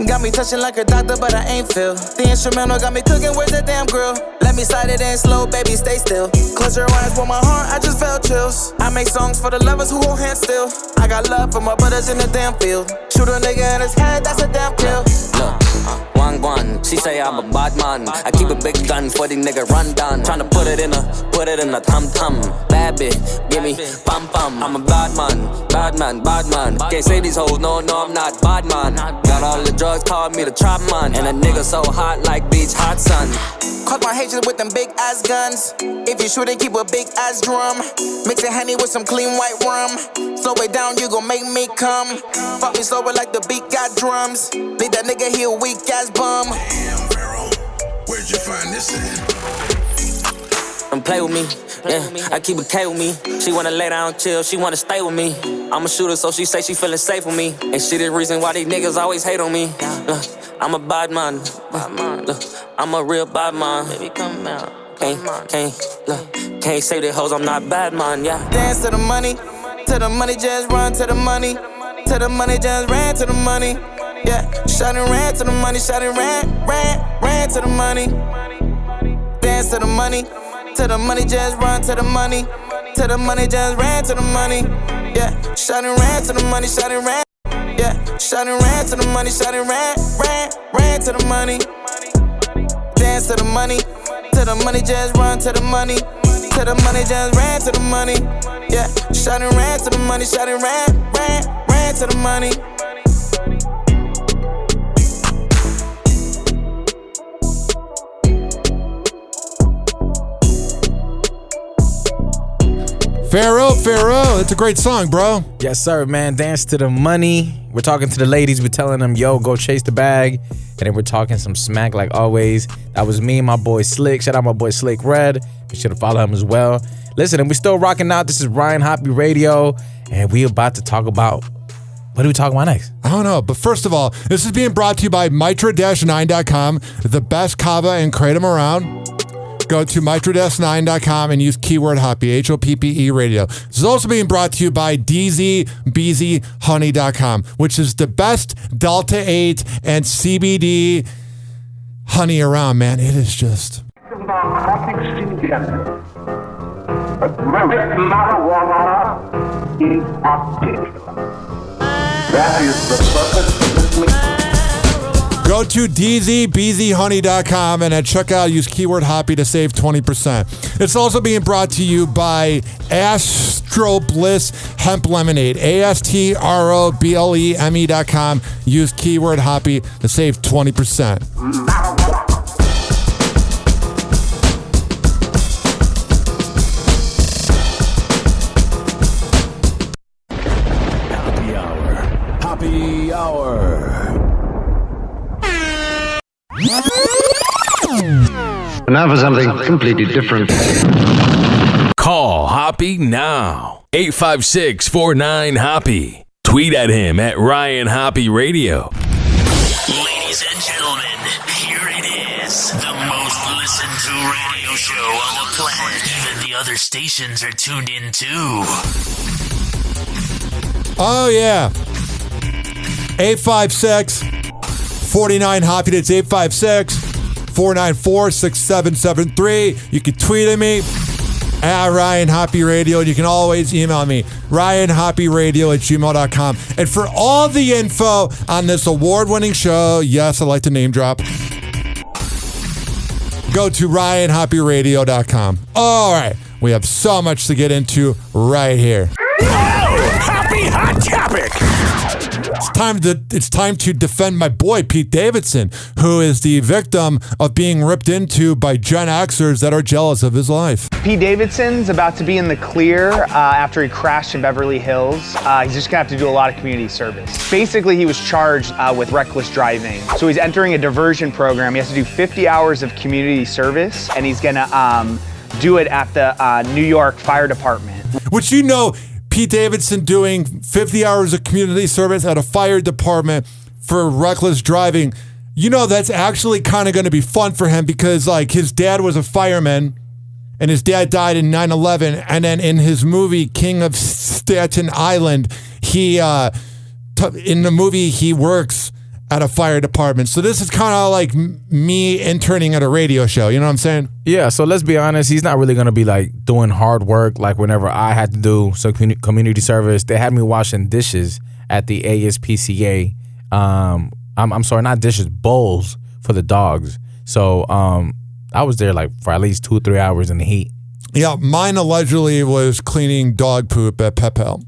Got me touching like a doctor, but I ain't feel. The instrumental got me cooking with the damn grill. Let me slide it in slow, baby, stay still. Close your eyes with my heart, I just felt chills. I make songs for the lovers who hold hands still. I got love for my brothers in the damn field. Shoot a nigga in his head, that's a damn kill.
Look, one, she say I'm a bad man. I keep a big gun for the nigga run down. Tryna put it in a tum-tum. Bad bitch, give me pum-pum. I'm a bad man. Can't say these hoes, no, I'm not bad man. Got all the drugs, call me the trap man. And a nigga so hot like beach hot sun.
Caught my haters with them big ass guns. If you shoot it, keep a big ass drum. Mix a Henny with some clean white rum. Slow it down, you gon' make me come. Fuck me slower like the beat got drums. Leave that nigga here weak ass bum.
Damn, Pharaoh, where'd you find this at?
Don't play with me, yeah, I keep a K with me. She wanna lay down, chill, she wanna stay with me. I'm a shooter, so she say she feeling safe with me. And she the reason why these niggas always hate on me. Look, I'm a bad man, look, I'm a real bad man. Baby, come out. Can't say that hoes, I'm not bad man, yeah.
Dance to the money, just run to the money. To the money, just ran to the money. Yeah, shot and ran to the money, shot and ran to the money. Dance to the money, just run to the money. To the money, just ran to the money. Yeah, shot and ran to the money, shot and ran. Yeah, shot and ran to the money, shot and ran to the money. Dance to the money, just run to the money. To the money, just ran to the money. Yeah, shot and ran to the money, shot and ran to the money.
Pharaoh, it's a great song, bro.
Yes, sir, man. Dance to the money. We're talking to the ladies. We're telling them, yo, go chase the bag. And then we're talking some smack like always. That was me and my boy Slick. Shout out my boy Slick Red. Be sure to follow him as well. Listen, and we're still rocking out. This is Ryan Hoppe Radio. And we about to talk about, what are we talking about next?
I don't know. But first of all, this is being brought to you by Mitra-9.com, the best Kava and Kratom around. Go to Mitra-9.com and use keyword Hoppe, Hoppe radio. This is also being brought to you by DZBZHoney.com, which is the best Delta 8 and CBD honey around, man. It is just...
Marijuana is active. That is the purpose.
Go to DZBZHoney.com and at checkout use keyword Hoppe to save 20%. It's also being brought to you by Astro Bliss Hemp Lemonade. ASTROBLEME.com. Use keyword Hoppe to save 20%.
Happy Hour.
Now for something completely different.
Call Hoppe now. 856-49-HOPPE. Tweet at him at Ryan Hoppe Radio.
Ladies and gentlemen, here it is. The most listened to radio show on the planet. Even the other stations are tuned in too.
Oh, yeah. 856-49-HOPPE. That's 856-494-6773. You can tweet at me at Ryan Hoppe Radio, and you can always email me, RyanHoppeRadio@gmail.com. And for all the info on this award-winning show, yes, I like to name drop, go to RyanHoppeRadio.com. All right, we have so much to get into right here.
Happy Hot Topic!
It's time to defend my boy Pete Davidson, who is the victim of being ripped into by Gen Xers that are jealous of his life.
Pete Davidson's about to be in the clear after he crashed in Beverly Hills. He's just gonna have to do a lot of community service. Basically, he was charged with reckless driving. So he's entering a diversion program. He has to do 50 hours of community service, and he's gonna do it at the New York Fire Department.
Which, you know, Pete Davidson doing 50 hours of community service at a fire department for reckless driving, you know, that's actually kind of going to be fun for him because, like, his dad was a fireman and his dad died in 9/11. And then in his movie, King of Staten Island, in the movie, he works at a fire department. So this is kind of like me interning at a radio show. You know what I'm saying?
Yeah, so let's be honest. He's not really going to be like doing hard work like whenever I had to do some community service. They had me washing dishes at the ASPCA. I'm sorry, not dishes, bowls for the dogs. So I was there like for at least 2-3 hours in the heat.
Yeah, mine allegedly was cleaning dog poop at Pepel.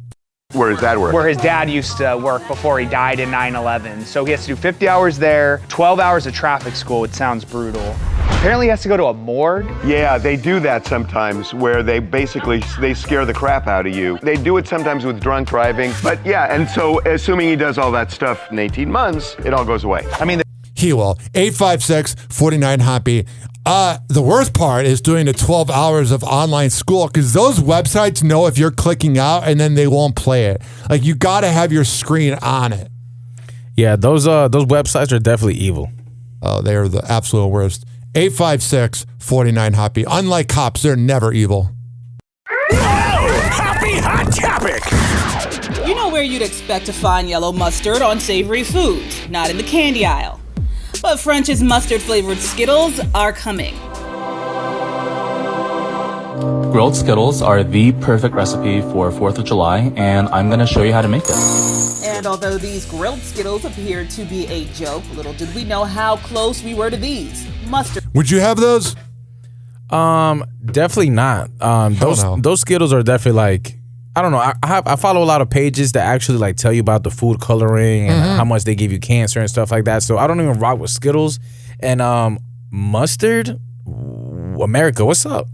Where does that work?
Where his dad used to work before he died in 9/11. So he has to do 50 hours there, 12 hours of traffic school. It sounds brutal. Apparently he has to go to a morgue.
Yeah, they do that sometimes where they scare the crap out of you. They do it sometimes with drunk driving. But yeah, and so assuming he does all that stuff in 18 months, it all goes away.
I mean,
he will. 856-49-HOPPY. The worst part is doing the 12 hours of online school because those websites know if you're clicking out and then they won't play it. Like, you got to have your screen on it.
Yeah, those websites are definitely evil.
Oh, they are the absolute worst. 856-49-HOPPY. Unlike cops, they're never evil.
Happy Hot Topic!
You know where you'd expect to find yellow mustard on savory foods, not in the candy aisle. But French's mustard-flavored Skittles are coming.
Grilled Skittles are the perfect recipe for 4th of July, and I'm going to show you how to make it.
And although these grilled Skittles appeared to be a joke, little did we know how close we were to these. Mustard.
Would you have those?
Definitely not. Those Skittles are definitely like, I don't know. I follow a lot of pages that actually like tell you about the food coloring and how much they give you cancer and stuff like that. So I don't even rock with Skittles. And mustard, America, what's up?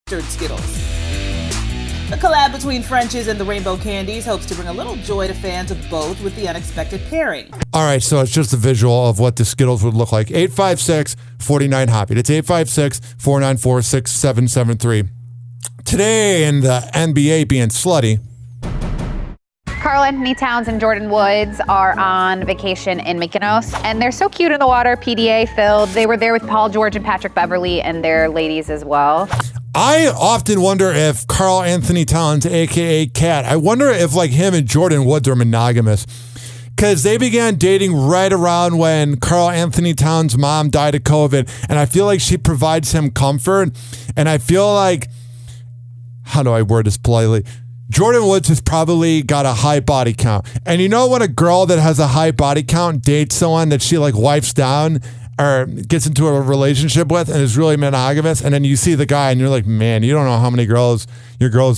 Mustard Skittles. The collab between French's and the Rainbow Candies hopes to bring a little joy to fans of both with the unexpected pairing.
All right, so it's just a visual of what the Skittles would look like. 856-49-HOPPY. That's 856-494-6773. Today in the NBA being slutty.
Karl Anthony Towns and Jordan Woods are on vacation in Mykonos, and they're so cute in the water, PDA filled. They were there with Paul George and Patrick Beverley and their ladies as well.
I often wonder if Karl Anthony Towns, a.k.a. Cat, I wonder if like him and Jordan Woods are monogamous. Because they began dating right around when Karl Anthony Towns' mom died of COVID, and I feel like she provides him comfort, and I feel like, how do I word this politely? Jordan Woods has probably got a high body count. And you know when a girl that has a high body count dates someone that she like wipes down or gets into a relationship with and is really monogamous, and then you see the guy and you're like, man, you don't know how many girls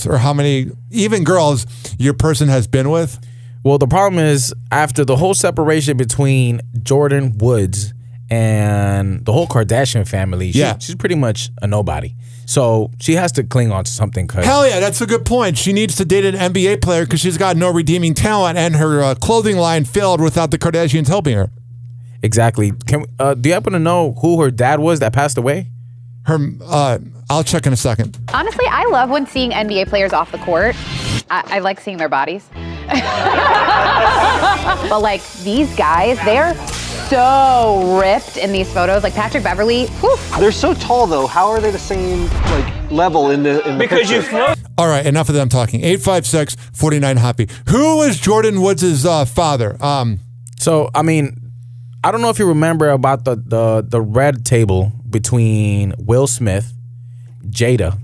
or how many even girls your person has been with?
Well, the problem is after the whole separation between Jordan Woods and the whole Kardashian family, she's pretty much a nobody. So she has to cling on to something.
Hell yeah, that's a good point. She needs to date an NBA player because she's got no redeeming talent and her clothing line failed without the Kardashians helping her.
Exactly. Do you happen to know who her dad was that passed away?
I'll check in a second.
Honestly, I love when seeing NBA players off the court. I like seeing their bodies. But like these guys, they're so ripped in these photos. Like Patrick Beverley, whew.
They're so tall though. How are they the same like level in the
because
picture?
you float.
All right, enough of them talking. 856-49-HOPPY. Who was Jordan Woods' father?
So I mean, I don't know if you remember about the red table between Will Smith, Jada,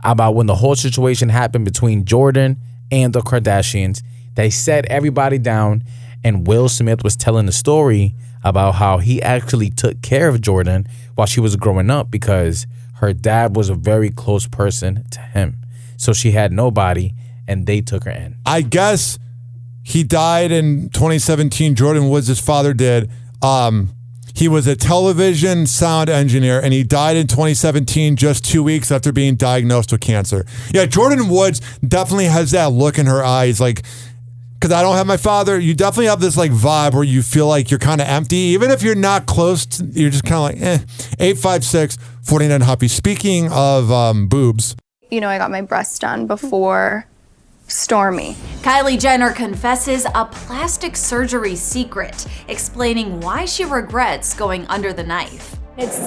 about when the whole situation happened between Jordan and the Kardashians. They set everybody down, and Will Smith was telling the story about how he actually took care of Jordan while she was growing up because her dad was a very close person to him. So she had nobody, and they took her in.
I guess he died in 2017. Jordan Woods' father did. He was a television sound engineer, and he died in 2017, just 2 weeks after being diagnosed with cancer. Yeah, Jordan Woods definitely has that look in her eyes, like, because I don't have my father. You definitely have this like vibe where you feel like you're kind of empty, even if you're not close. You're just kind of like, 856-49-HOPPY. Speaking of boobs,
you know, I got my breasts done before Stormy.
Kylie Jenner confesses a plastic surgery secret, explaining why she regrets going under the knife.
It's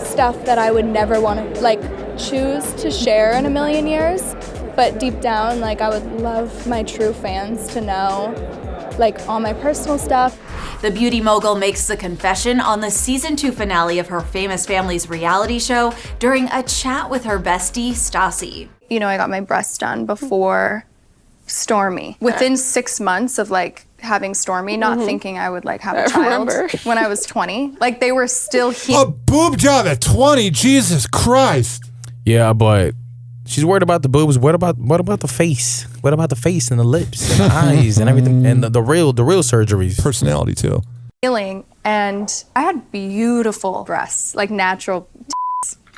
stuff that I would never want to choose to share in a million years, but deep down, I would love my true fans to know all my personal stuff.
The beauty mogul makes the confession on the season 2 finale of her Famous Family's reality show during a chat with her bestie, Stassi.
You know, I got my breasts done before Stormy. Within 6 months of like having Stormy, not thinking I would like have a child when I was 20. Like they were still here.
A boob job at 20, Jesus Christ.
Yeah, but she's worried about the boobs. What about the face? What about the face and the lips and the eyes and everything and the real surgeries?
Personality too.
Healing, and I had beautiful breasts, like natural.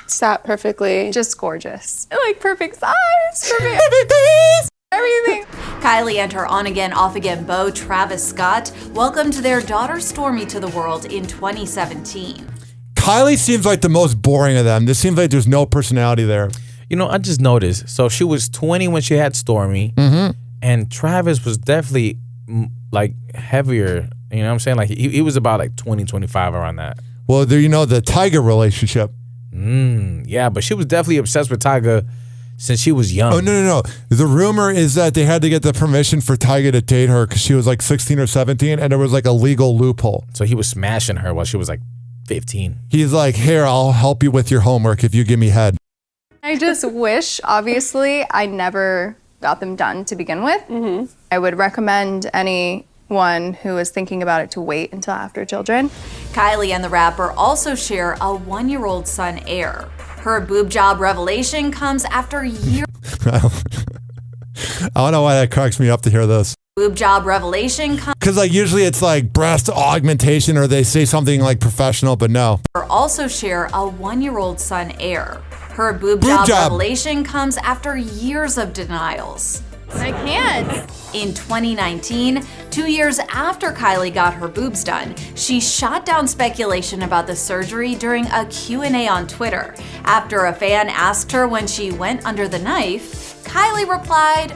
Sat perfectly, just gorgeous, like perfect size, everything.
Kylie and her on-again, off-again beau, Travis Scott, welcomed their daughter Stormy to the world in 2017.
Kylie seems like the most boring of them. This seems like there's no personality there.
You know, I just noticed. So she was 20 when she had Stormy, and Travis was definitely like heavier. You know what I'm saying? Like he was about like 20, 25 around that.
Well, there, you know, the Tyga relationship.
Yeah, but she was definitely obsessed with Tyga since she was young.
Oh, no. The rumor is that they had to get the permission for Tyga to date her because she was like 16 or 17, and there was like a legal loophole.
So he was smashing her while she was like 15.
He's like, here, I'll help you with your homework if you give me head.
I just wish, obviously, I never got them done to begin with. I would recommend anyone who is thinking about it to wait until after children.
Kylie and the rapper also share a 1-year-old son, Air. Her boob job revelation comes after years.
I don't know why that cracks me up to hear this.
Boob job revelation comes.
Because like usually it's like breast augmentation or they say something like professional, but no.
Also share a 1-year-old son, Air. Her boob job revelation comes after years of denials.
I can't.
In 2019, 2 years after Kylie got her boobs done, she shot down speculation about the surgery during a Q&A on Twitter. After a fan asked her when she went under the knife, Kylie replied,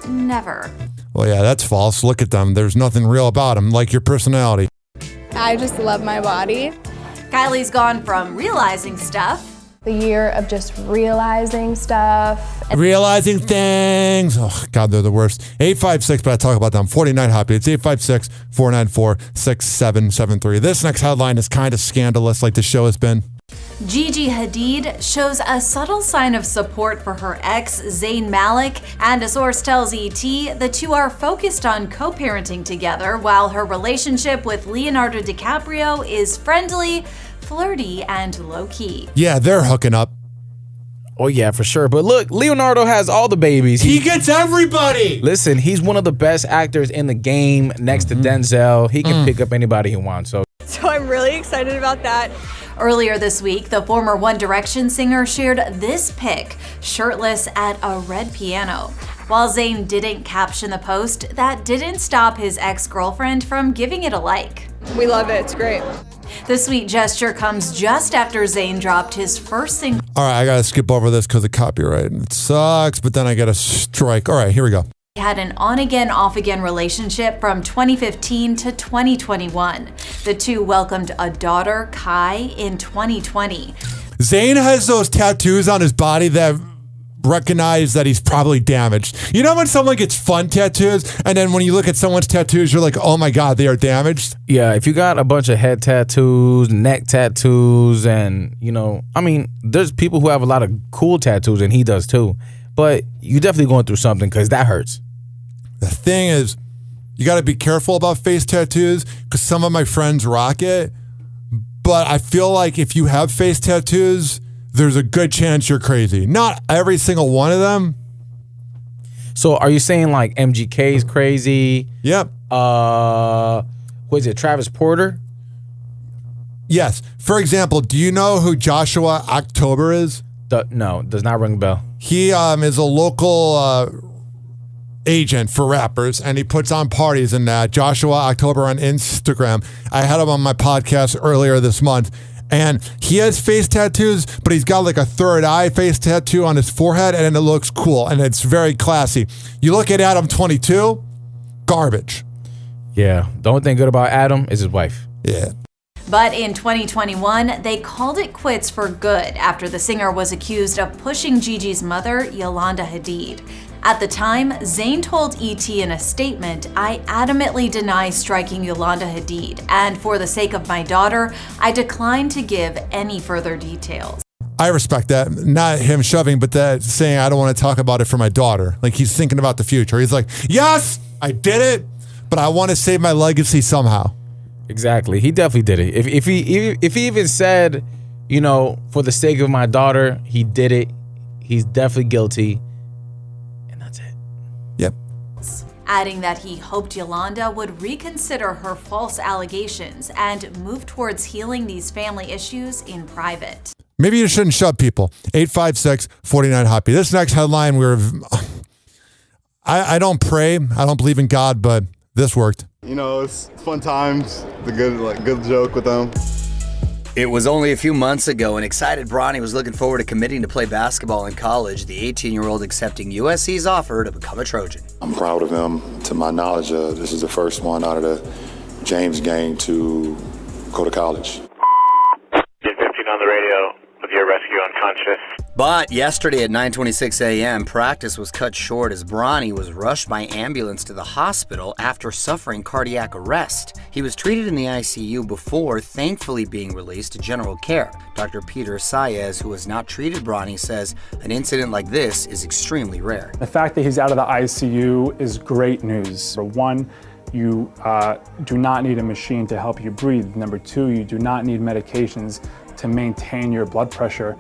never.
Well, yeah, that's false. Look at them. There's nothing real about them, like your personality.
I just love my body.
Kylie's gone from realizing stuff.
The year of just realizing stuff.
Realizing things. Oh, God, they're the worst. 856, but I talk about them. 49 Hoppy. It's 856-494-6773. This next headline is kind of scandalous, like the show has been.
Gigi Hadid shows a subtle sign of support for her ex, Zayn Malik, and a source tells ET the two are focused on co-parenting together while her relationship with Leonardo DiCaprio is friendly, flirty, and low-key.
Yeah, they're hooking up.
Oh, yeah, for sure. But look, Leonardo has all the babies.
He gets everybody.
Listen, he's one of the best actors in the game next to Denzel. He can pick up anybody he wants. So
I'm really excited about that.
Earlier this week, the former One Direction singer shared this pic, shirtless at a red piano. While Zayn didn't caption the post, that didn't stop his ex-girlfriend from giving it a like.
We love it. It's great.
The sweet gesture comes just after Zayn dropped his first single.
All right, I got to skip over this because of copyright. It sucks, but then I got a strike. All right, here we go.
They had an on-again, off-again relationship from 2015 to 2021. The two welcomed a daughter, Kai, in 2020.
Zayn has those tattoos on his body that recognize that he's probably damaged. You know when someone gets fun tattoos, and then when you look at someone's tattoos, you're like, oh my God, they are damaged?
Yeah, if you got a bunch of head tattoos, neck tattoos, and, you know, I mean, there's people who have a lot of cool tattoos, and he does too. But you're definitely going through something because that hurts.
The thing is, you got to be careful about face tattoos because some of my friends rock it. But I feel like if you have face tattoos, there's a good chance you're crazy. Not every single one of them.
So are you saying like MGK's crazy?
Yep.
What is it, Travis Porter?
Yes. For example, do you know who Joshua October is?
No, does not ring a bell.
He is a local agent for rappers, and he puts on parties and that. Joshua October on Instagram. I had him on my podcast earlier this month. And he has face tattoos, but he's got like a third eye face tattoo on his forehead, and it looks cool, and it's very classy. You look at Adam 22, garbage.
Yeah, the only thing good about Adam is his wife.
Yeah.
But in 2021, they called it quits for good after the singer was accused of pushing Gigi's mother, Yolanda Hadid. At the time, Zayn told ET in a statement, "I adamantly deny striking Yolanda Hadid, and for the sake of my daughter, I decline to give any further details."
I respect that. Not him shoving, but that saying, I don't want to talk about it for my daughter. Like, he's thinking about the future. He's like, yes, I did it, but I want to save my legacy somehow.
Exactly. He definitely did it. If he even said, you know, for the sake of my daughter, he did it. He's definitely guilty. And that's it.
Yep.
Adding that he hoped Yolanda would reconsider her false allegations and move towards healing these family issues in private.
Maybe you shouldn't shove people. 856-49-HOPPY. This next headline, I don't pray. I don't believe in God, but this worked.
You know, it's fun times. The good joke with them.
It was only a few months ago, and excited Bronny was looking forward to committing to play basketball in college. The 18-year-old accepting USC's offer to become a Trojan.
I'm proud of him. To my knowledge, this is the first one out of the James gang to go to college.
15 on the radio with your rescue unconscious.
But yesterday at 9:26 a.m., practice was cut short as Bronny was rushed by ambulance to the hospital after suffering cardiac arrest. He was treated in the ICU before thankfully being released to general care. Dr. Peter Saez, who has not treated Bronny, says an incident like this is extremely rare.
The fact that he's out of the ICU is great news. Number one, you do not need a machine to help you breathe. Number two, you do not need medications to maintain your blood pressure.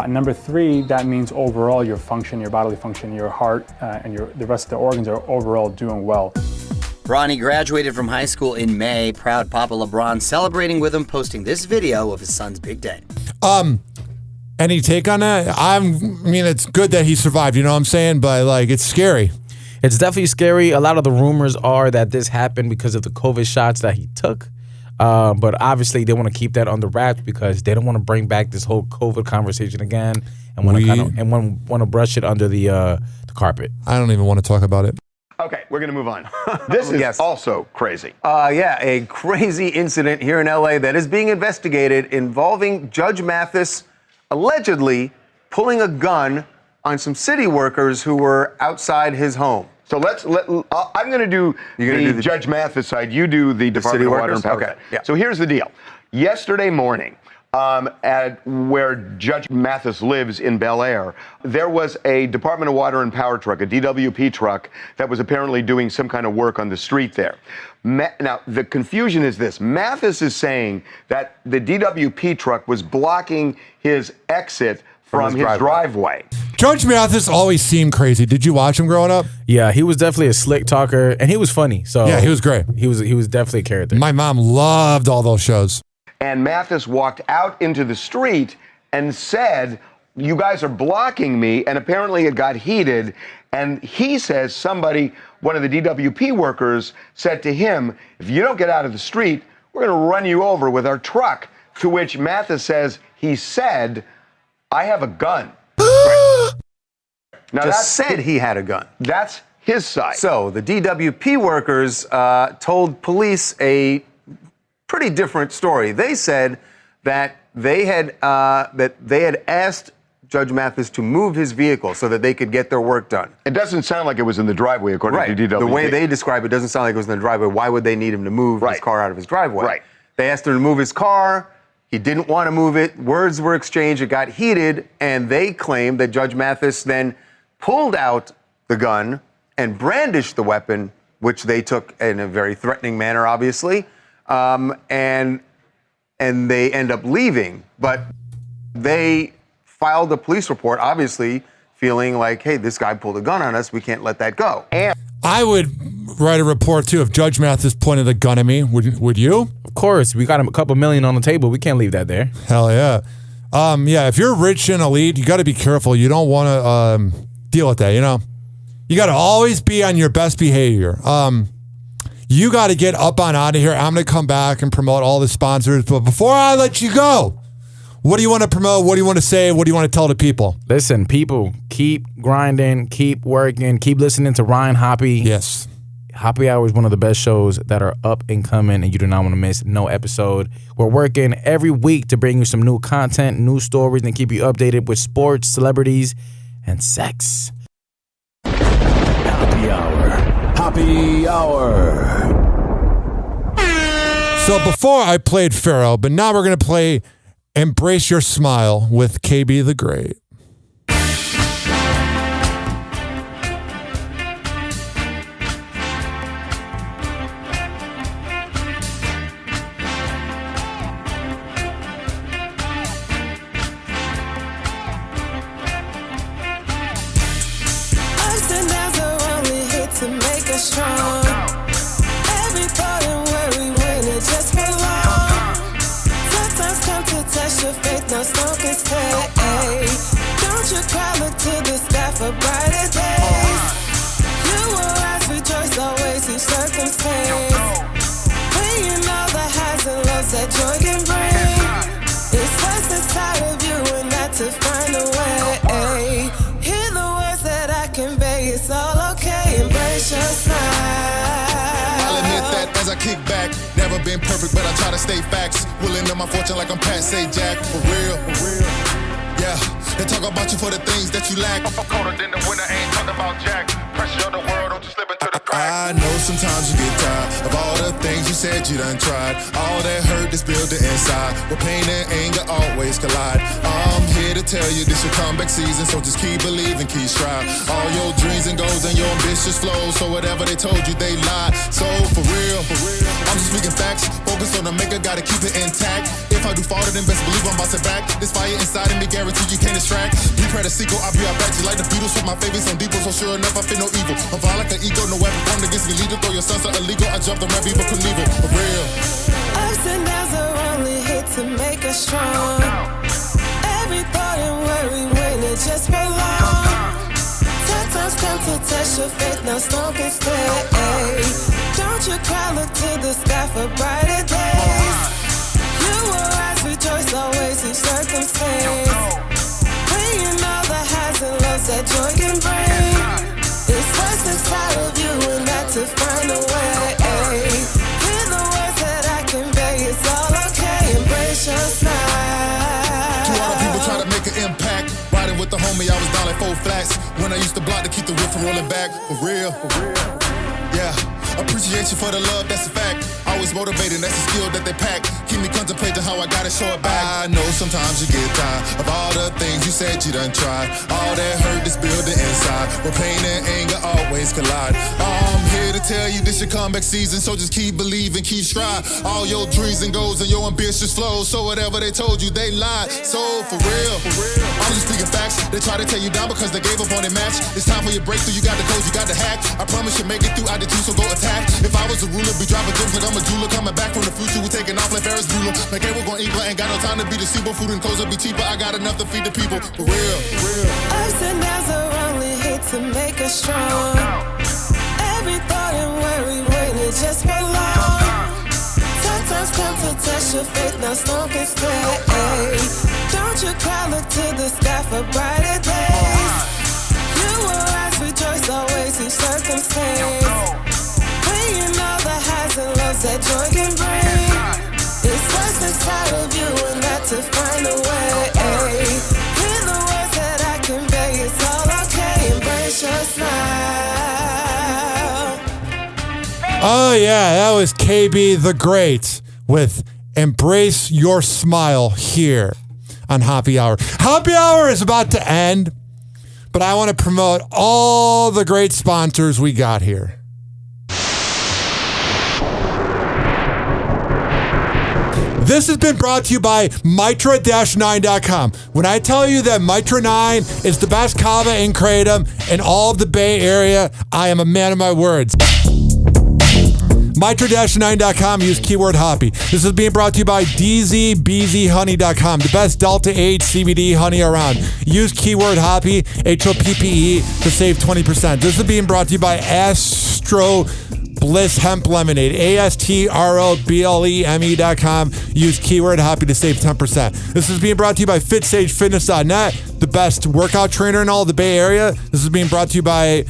Number three, that means overall your function, your bodily function, your heart, and the rest of the organs are overall doing well.
Bronny graduated from high school in May. Proud Papa LeBron celebrating with him, posting this video of his son's big day.
Any take on that? I mean, it's good that he survived, you know what I'm saying? But, like, it's scary.
It's definitely scary. A lot of the rumors are that this happened because of the COVID shots that he took. But obviously they want to keep that under wraps because they don't want to bring back this whole COVID conversation again and want to brush it under the carpet.
I don't even want to talk about it.
Okay, we're going to move on. This is also crazy.
Yeah, a crazy incident here in LA that is being investigated involving Judge Mathis allegedly pulling a gun on some city workers who were outside his home.
So I'm going to do the Judge Mathis side. You do the Department of Water and Power.
Okay. Yeah.
So here's the deal. Yesterday morning, at where Judge Mathis lives in Bel Air, there was a Department of Water and Power truck, a DWP truck, that was apparently doing some kind of work on the street there. Now, the confusion is this. Mathis is saying that the DWP truck was blocking his exit from his driveway.
Judge Mathis always seemed crazy. Did you watch him growing up?
Yeah, he was definitely a slick talker, and he was funny. So
yeah, he was great.
He was definitely a character.
My mom loved all those shows.
And Mathis walked out into the street and said, "You guys are blocking me," and apparently it got heated. And he says one of the DWP workers said to him, "If you don't get out of the street, we're going to run you over with our truck." To which Mathis says, he said, "I have a gun."
Now that said he had a gun.
That's his side.
So the DWP workers told police a pretty different story. They said that they had asked Judge Mathis to move his vehicle so that they could get their work done.
It doesn't sound like it was in the driveway, according to DWP.
The way they describe it doesn't sound like it was in the driveway. Why would they need him to move his car out of his driveway?
Right.
They asked him to move his car. He didn't want to move it. Words were exchanged. It got heated, and they claimed that Judge Mathis then pulled out the gun and brandished the weapon, which they took in a very threatening manner, obviously, and they end up leaving. But they filed a police report, obviously feeling like, hey, this guy pulled a gun on us. We can't let that go.
I would write a report, too, if Judge Mathis pointed a gun at me. Would you?
Of course. We got him a couple million on the table. We can't leave that there.
Hell yeah. Yeah, if you're rich and elite, you got to be careful. You don't want to deal with that, you know? You got to always be on your best behavior. You got to get up on out of here. I'm going to come back and promote all the sponsors. But before I let you go, what do you want to promote? What do you want to say? What do you want to tell the people?
Listen, people, keep grinding, keep working, keep listening to Ryan Hoppe.
Yes.
Hoppe Hour is one of the best shows that are up and coming, and you do not want to miss no episode. We're working every week to bring you some new content, new stories, and keep you updated with sports, celebrities, and sex.
Happy Hour. Happy Hour.
So before I played Pharaoh, but now we're going to play Embrace Your Smile with KB the Great.
Ups and downs are only here to make us strong. Every thought and worry when it just belongs. Sometimes come to test your faith, no storm can stay. Don't you cry, look to the sky for brighter days. You will rise, rejoice always each circumstance. When you know the highs and lows that joy can bring. It's what's inside of you and not to find a way. Hear the words that I convey, it's all okay, embrace your smile.
I'll admit that as I kick back, never been perfect, but I try to stay facts. Willing to my fortune like I'm Pat, say Jack, for real. Yeah, they talk about you for the things that you lack. Colder than the winter, ain't talking about Jack. Pressure of the world, don't you slip into the crack. I know sometimes you get tired of all the things you said you done tried. All that hurt is building inside, where pain and anger always collide. I'm here to tell you this your comeback season, so just keep believing, keep striving. All your dreams and goals and your ambitious flows, so whatever they told you, they lied. So for real, I'm just speaking facts. Focus on the maker, gotta keep it intact. If I do fall, then best believe I'm bouncing back. This fire inside of me, guarantee you can't distract. Be prepared to sequel, I'll be right back. Just like the Beatles with my favorites on Depot, so sure enough I feel no evil. I'm fine like an ego, no weapon formed against me. Leader, throw your sons are illegal. I jumped on Red Beaver Knievel, for real.
Ups and downs are only here to make us strong. Every thought and worry when it just belongs. Sometimes come to test your faith, no storm can stay. Don't you cry, look to the sky for brighter days. You will rise, rejoice always each circumstance. When you know the highs and lows that joy can bring. It's what's inside of you and not to find a way. Hear the words that I convey, it's all okay, embrace your smile.
To all the people try to make an impact. Riding with the homie, I was down like 4 flats. When I used to block to keep the whip from rolling back. For real. Yeah. Appreciate you for the love, that's a fact. Always motivated, that's a skill that they pack. Keep me contemplating how I gotta show it back. I know sometimes you get tired of all the things you said you done tried. All that hurt is building inside, where pain and anger always collide. I'm here to tell you this your comeback season, so just keep believing, keep striving. All your dreams and goals and your ambitious flows, so whatever they told you, they lied. So for real, I'm just speaking facts. They try to tear you down because they gave up on their match. It's time for your breakthrough, you got the codes, you got the hack. I promise you make it through, I did too, so go attack. If I was a ruler, be driving gyms like I'm a jeweler. Coming back from the future, we taking off like Ferris Bueller. Like, hey, we're gonna eat, but ain't got no time to be deceitful. Food and clothes will be cheaper, I got enough to feed the people. For real.
Ups and downs are only here to make us strong. Every thought and worry when it just belongs. Sometimes come to test your faith, no storm can stay. Don't you cry, look to the sky for brighter days. You will rise, rejoice always each circumstance. When you know the highs and lows that joy can bring. It's what's inside of you and not to find a way. Hear the words that I convey, it's all okay, embrace your smile.
Oh, yeah, that was KB the Great with Embrace Your Smile here on Happy Hour. Happy Hour is about to end, but I want to promote all the great sponsors we got here. This has been brought to you by Mitra-9.com. When I tell you that Mitra 9 is the best Kava and Kratom in all of the Bay Area, I am a man of my words. Mitra-9.com, use keyword Hoppe. This is being brought to you by DZBZHoney.com, the best Delta 8 CBD honey around. Use keyword Hoppe, Hoppe, to save 20%. This is being brought to you by Astro Bliss Hemp Lemonade, ASTROBLEME.com. Use keyword Hoppe to save 10%. This is being brought to you by FitSageFitness.net, the best workout trainer in all the Bay Area. This is being brought to you by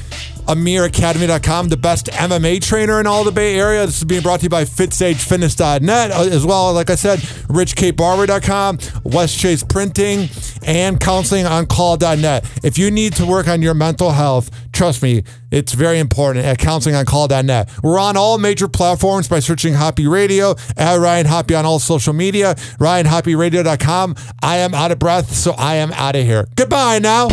AmirAcademy.com, the best MMA trainer in all the Bay Area. This is being brought to you by FitSageFitness.net, as well, like I said, RichKBarber.com, West Chase Printing, and counselingoncall.net. If you need to work on your mental health, trust me, it's very important at counselingoncall.net. We're on all major platforms by searching Hoppe Radio, at Ryan Hoppe on all social media, RyanHoppeRadio.com. I am out of breath, so I am out of here. Goodbye now.